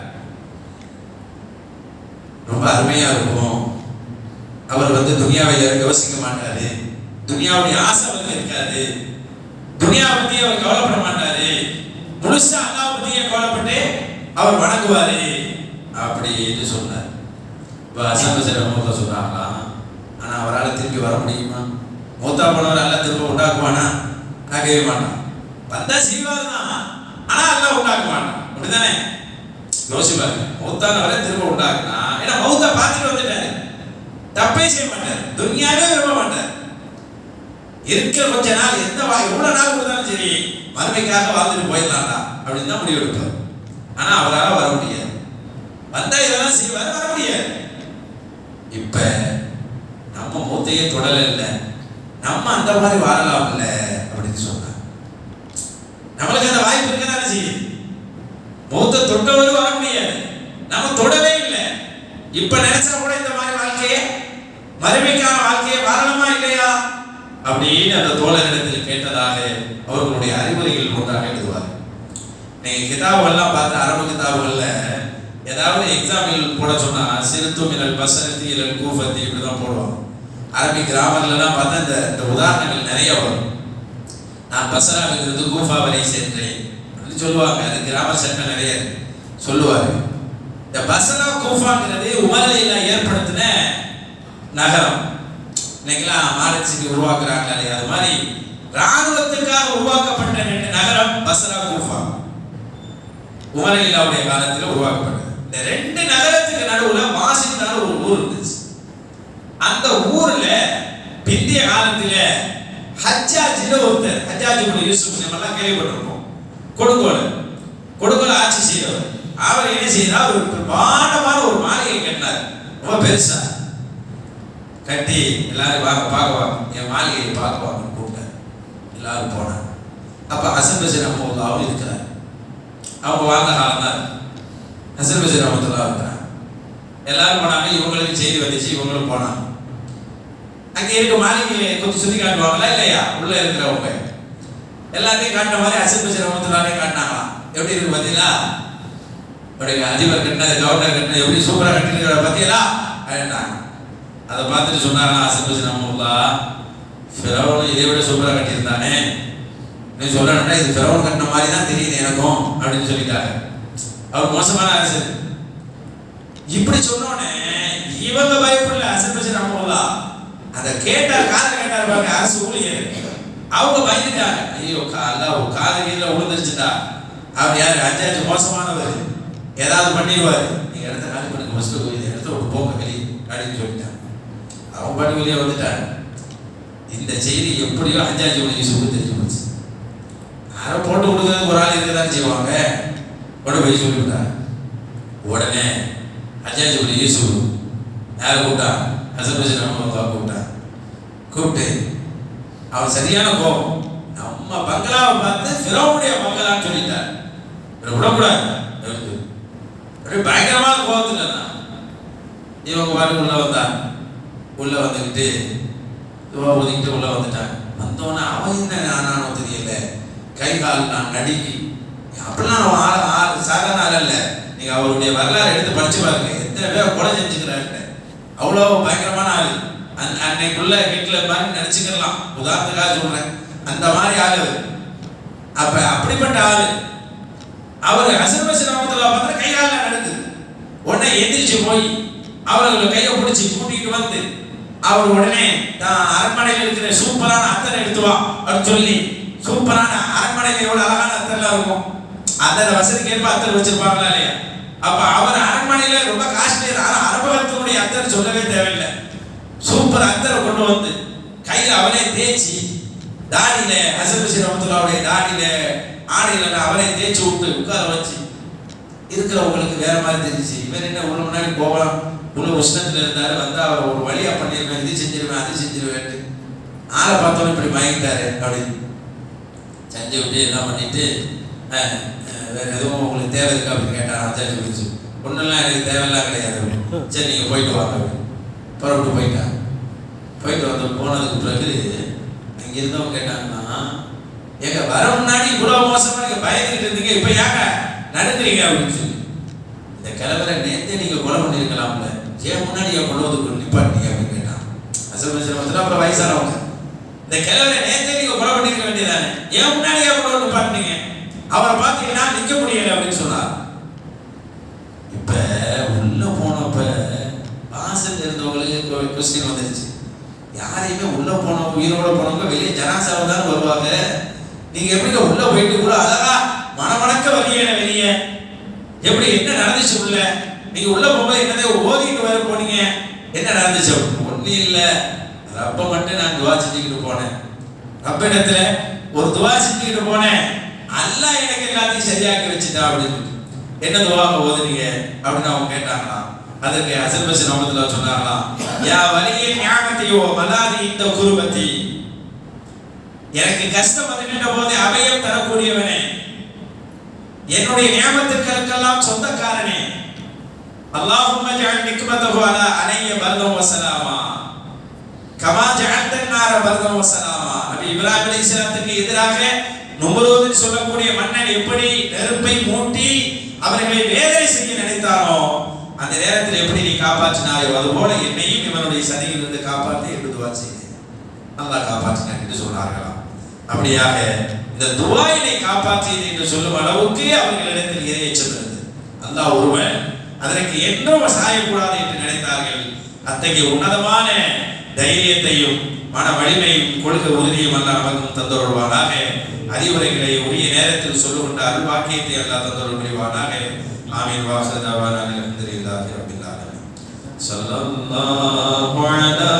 ரொம்ப அருமையா இருக்கும். அவர் வந்து துனியாவை யோசிக்க மாட்டாரு, துனியாவுடைய ஆசை அவருக்கு இருக்காது, துனியா பத்தி அவர் கவலைப்பட மாட்டாரு, முழுசா அல்லாஹ் பத்தியே கவலைப்பட்டு அவர் வணங்குவாரு அப்படின்னு சொன்னார். ஹசன் பஸ்ரி ரஹ்மத்துல்லாஹி சொன்னாங்களாம், ஆனா அவரால் திரும்பி வர முடியுமா? மூத்தா போனவர் எல்லாம் திரும்ப உண்டாக்குவானா? உண்டாக்கவே மாட்டான். வந்தா செய்வார் தான், ஆனா எல்லாம் உண்டாக்க மாட்டான். அப்படிதானே? யோசிப்பாரு. மூத்தானவரை திரும்ப உண்டாக்குனா, ஏன்னா மௌத்தா பார்த்துட்டு வந்துட்டாரு, தப்பே செய்ய மாட்டார், துனியாவே விரும்ப மாட்டார். இருக்கிற கொஞ்ச நாள் எவ்வளவு நாள் கொடுத்தாலும் சரி மறுமைக்காக வாழ்ந்துட்டு போயிடலாம்டா அப்படின்னு தான் முடிவு எடுப்பார். ஆனா அவரால் வர முடியாது. வந்தா இதெல்லாம் செய்வார், வர முடியாது. இப்ப நம்ம மூத்தையே தொடல இல்லை, நம்ம அந்த மாதிரி வாழலாம் இல்லை அப்படின்னு சொன்னார். நம்மளுக்கு அந்த வாய்ப்பு இருக்கதானே செய்யும். மூத்த தொட்டவரும் வர முடியாது, நம்ம தொடவே இல்லை. இப்ப நினைச்சா கூட இந்த மாதிரி வாழ்க்கையை, மறுமைக்கான வாழ்க்கையை வாழணுமா இல்லையா அப்படின்னு அந்த தோழரிடத்தில் கேட்டதாக அவர்களுடைய அறிவுரைகள் ஒன்றாக எழுதுவார். நீங்க கிதாபுகள்லாம் பார்த்து அரபு கிதாபுகள்ல ஏதாவது எக்ஸாம்பிள் போட சொன்னா சிறுத்து மினல் பசரத்தி இலல் கூஃபத்தி இப்படிதான் போடுவாங்க. அரபி கிராமர்லாம் பார்த்தா இந்த உதாரணங்கள் நிறைய வரும். நான் பசராவிலிருந்து கூஃபா வரை சென்றேன், சொல்லுவாங்க. அது கிராம சட்டம் நிறைய சொல்லுவாரு. இந்த பஸ்ரா கூஃபாங்கிறது உமர் ரலியல்லாஹு ஏற்படுத்தின நகரம். இன்னைக்கெல்லாம் மாரட்சிக்கு உருவாக்குறாங்க இல்லையா, அது மாதிரி ராணுவத்துக்காக உருவாக்கப்பட்ட 2 நகரம் பஸ்ரா கூஃபா. உமர் ரலியல்லாஹுடைய காலத்தில் உருவாக்கப்பட்டது. இந்த 2 நகரத்துக்கு நடுவுல வாசித்தான ஒரு ஊர் இருந்துச்சு. அந்த ஊர்ல பிந்திய காலத்துல ஹஜ்ஜாஜ்னு ஒருத்தர், ஹஜ்ஜாஜ் இப்னு யூசுப் நம்மெல்லாம் கேள்விப்பட்டிருக்கோம். கொடுங்கோல ஆட்சி செய்தவர். அவர் என்ன செய்தார், ஒரு பிரமாண்டமான ஒரு மாளிகை கட்டினார். ரொம்ப பெருசா கட்டி எல்லாரும் பார்க்குவாங்க, என் மாளிகையை பார்க்குவாங்க கூப்பிட்டார். எல்லாரும் போனாங்க. அப்ப ஹசன் பஸ்ரி ரஹ்மத்துல்லாஹ் இருக்கிறார். அவங்க வாழ்ந்த காலம் தான். ஹசன் பஸ்ரி ரஹ்மத்துல்லாஹ் இருக்கிறார். எல்லாரும் போனாங்க. இவங்களுக்கு செய்தி வந்துச்சு, இவங்களும் போனாங்க. அங்கே இருக்க மாளிகையை கொஞ்சம் சுத்தி காட்டுவாங்களா இல்லையா, உள்ள இருக்கிறவங்க எல்லாத்தையும் காட்டின மாதிரி ஹசன் பஸ்ரி ரஹ்மத்துல்லாஹ் காட்டினாங்களாம். எப்படி இருக்கு பார்த்தீங்களா, அதிபர் கட்டினது, கவர்னர் கட்டினது எப்படி சூப்பரா கட்டிருக்கிற பார்த்தீங்களா அப்படின்னாங்க. அதை பார்த்துட்டு சொன்னாங்களா ஹசன் பஸ்ரி ரஹ்மத்துல்லாஹ், ஃபிரௌன் இதை விட சூப்பரா கட்டியிருந்தானே, நீ சொல்லணும்னா இது ஃபிரௌன் கட்டின மாதிரி தான் தெரியுது எனக்கும் அப்படின்னு சொல்லிட்டாங்க. அவர் மோசமான அரசர். இப்படி சொன்னோன்னே இவங்க பயப்படல. ஹசன் பஸ்ரி ரஹ்மத்துல்லாஹ் அதை கேட்டார், காதில் கேட்டார் பாருங்க, அரசு ஊழியர். அவங்க பயந்துட்டாங்க. ஐயோ காது கீழே விழுந்துருச்சுட்டா, அவர் யாரு, ஹஜ்ஜாஜ் மோசமானவர், ஏதாவது பண்ணிடுவார், நீங்க இடத்த காலி பண்ணுங்க, ஃபர்ஸ்ட் போய் இடத்த விட்டு போங்க வெளியே அப்படின்னு சொல்லிட்டாங்க. அவங்க பாட்டு வெளியே வந்துட்டாங்க. இந்த செய்தி எப்படியோ ஹஜ்ஜாஜ் இப்னு யூசுஃப்க்கு தெரிஞ்சு போச்சு. யாரை போட்டு கொடுக்குறது ஒரு ஆள் இருக்கதான் செய்வாங்க. உடனே போய் சொல்லிவிட்டாங்க. உடனே ஹஜ்ஜாஜ் இப்னு யூசுஃப் யாரை கூப்பிட்டான், ஹசன் பஸ்ரி ரஹ்மத்துல்லாஹ் கூப்பிட்டு அவன் சரியான கோபம். நம்ம பங்களாவை பார்த்து ஃபிரௌனுடைய பங்களான்னு சொல்லிட்டார், விடக்கூடாது. அப்படியே பயங்கரமான கோபத்துல தான் இவங்க பாட்டு உள்ள வந்தாங்க. உள்ள வந்துக்கிட்டு ஒதுக்கிட்டு உள்ள வந்துட்டாங்க. வந்தோன்னே அவன் என்ன ஆனானோ தெரியல, கை கால் நான் நடுக்கி. அப்படிலாம் அவன் ஆள் சாதாரண ஆள் அல்ல. நீங்க அவருடைய வரலாறு எடுத்து படிச்சு பாருங்க, எத்தனை பேர் கொலை செஞ்சுக்கிறாரு. அவ்வளோ பயங்கரமான ஆள். அன்னைக்குள்ள ஹிட்லர் மாதிரி நினைச்சுக்கலாம், உதாரணத்துக்காக சொல்றேன். அந்த மாதிரி ஆளு. அப்ப அப்படிப்பட்ட ஆளு அவர் ஹசன் பஸ்ரி ரஹ்மத்துல்லாஹ் பார்த்தா கையால நடக்குது. உடனே எந்திரிச்சு போய் அவர்களை கையை பிடிச்சி கூட்டிட்டு வந்து அவர் உடனே தான் அரண்மனையில் இருக்கிற சூப்பரான அத்தனை எடுத்து வா அப்படின்னு சொல்லி, சூப்பரான அரண்மனையில் எவ்வளவு அழகான அத்தனை இருக்கும், அந்த வசதிக்கு ஏற்ப அத்தர் வச்சிருப்பாங்களா இல்லையா. அப்ப அவர் அரண்மனையில ரொம்ப காஸ்ட்லி, அரபகத்தினுடைய அத்தர் சொல்லவே தேவையில்லை. சூப்பர் அத்தரை கொண்டு வந்து கையில அவரே தேய்ச்சி, தாடியில ஹசன் பஸ்ரி ரஹ்மத்துல்லாஹுடைய தாடியில ஆடையில அவரே தேய்ச்சி விட்டு உட்கார வச்சு இருக்கிறவங்களுக்கு வேற மாதிரி தெரிஞ்சு. இவர் என்ன உள்ள முன்னாடி போகலாம், உள்ள உஷ்ணத்துல இருந்தாரு, வந்து அவர் ஒரு வழியா பண்ணிருவேன், இது செஞ்சிருவேன் அது செஞ்சிருவேன். ஆளை பார்த்தோன்னு இப்படி மயங்கிட்டாரு. அப்படின்னு செஞ்சு விட்டு என்ன பண்ணிட்டு, வேற எதுவும் உங்களுக்கு தேவை இருக்கா அப்படின்னு கேட்டார் ஹஜ்ஜாஜ் பிடிச்சு. ஒன்னெல்லாம் எனக்கு தேவையெல்லாம் கிடையாது. சரி நீங்க போயிட்டு வாங்க. புறப்பட்டு போயிட்டாங்க. போயிட்டு வந்து போனதுக்கு பிறகு அங்க இருந்தவங்க கேட்டாங்கன்னா, எங்க வர முன்னாடி இவ்வளவு மோசமா நீங்க பயந்துகிட்டு இருந்தீங்க, இப்ப ஏங்க நடுக்கிறீங்க அப்படின்னு சொல்லி. இந்த கிழவரை நேர்த்தே நீங்க கொலை பண்ணிருக்கலாம்ல, ஏன் முன்னாடி என் கொள்வதுக்கு நிப்பாட்டீங்க அப்படின்னு கேட்டான். ஹசன் பஸ்ரி ரஹ்மத்துல்லாஹ் அப்புறம் வயசானவங்க, இந்த கிழவரை நேர்த்தே நீங்க கொலை பண்ணிருக்க வேண்டியதானே, ஏன் முன்னாடி என் கொலை நிப்பாட்டீங்க, அவரை பார்த்தீங்கன்னா நிக்க முடியல அப்படின்னு சொன்னார். இப்ப உள்ள போனப்ப வாசல் இருந்தவங்களுக்கு கொஸ்டின் வந்துருச்சு. யாரையுமே உள்ள போனவங்க, உயிரோட போனவங்க வெளியே ஜனாசாவை தான் வருவாங்க. நீங்க எப்படி உள்ள போயிட்டு கூட அழகா மனமணக்க வழியே வெளியே எப்படி என்ன நடந்துச்சு உள்ள, நீங்க உள்ள போகும்போது என்னதே ஓதிட்டு வர போனீங்க, என்ன நடந்துச்சு? ஒன்னும் இல்ல, ரப்ப மட்டும் நான் துவா செஞ்சுக்கிட்டு போனேன், ரப்ப இடத்துல ஒரு துவா செஞ்சுக்கிட்டு போனேன், அல்லாஹ் எனக்கு எல்லாத்தையும் சரியாக்கி வச்சுட்டா அப்படின்னு. என்ன துவா ஓதுனீங்க அப்படின்னு அவங்க கேட்டாங்களாம். அதற்கு ஹசன் பஸ்ரி ரஹ்மத்துல்லாஹ் சொன்னாங்களாம், யா வலிய நியாமத்தியோ மலாதி இந்த குருபத்தி, எனக்கு கஷ்டம் வந்துகிட்ட போது அபயம் தரக்கூடியவனே, என்னுடைய நியாமத்துக்களுக்கெல்லாம் சொந்தக்காரனே, அல்லாஹும்ம ஜஅல் நிக்மத்தஹு அலா அலைய பர்தம் வ ஸலாமா கமா ஜஅல்தன் நார பர்தம் வ ஸலாமா. நபி இப்ராஹிம் அலைஹிஸ்ஸலாத்துக்கு எதிராக நும்ரூத் சொல்லக்கூடிய மன்னன் எப்படி நெருப்பை மூட்டி அவர்களை வேதனை செய்ய நினைத்தாரோ, அந்த நேரத்தில் எப்படி நீ காப்பாற்றினாயோ அதுபோல என்னையும் இவனுடைய சதியிலிருந்து காப்பாற்றி என்று துவா செய்தேன், அல்லாஹ் காப்பாற்றினான் என்று சொன்னார்களாம். அப்படியாக இந்த துஆ என்னை காப்பாற்றியது என்று சொல்லும் அளவுக்கு அவர்களிடத்தில் இறையச்சம் இருந்தது. அல்லாஹ் ஒருவன், அதற்கு என்றும் சாயக்கூடாது என்று நினைத்தார்கள். அத்தகைய உன்னதமான தைரியத்தையும் மன வலிமையும் கொள்கை உறுதியும் அல்லாஹ் நமக்கும் தந்தருள்வானாக. அறிவுரைகளை உரிய நேரத்தில் சொல்லுகின்ற அருள்வாக்கியத்தை அல்லாஹ் தந்தருள் புரிவானாக. ஆமீன். வாஹிரு தஅவானா அல்ஹம்துலில்லாஹி ரப்பில் ஆலமீன். ஸல்லல்லாஹு அலா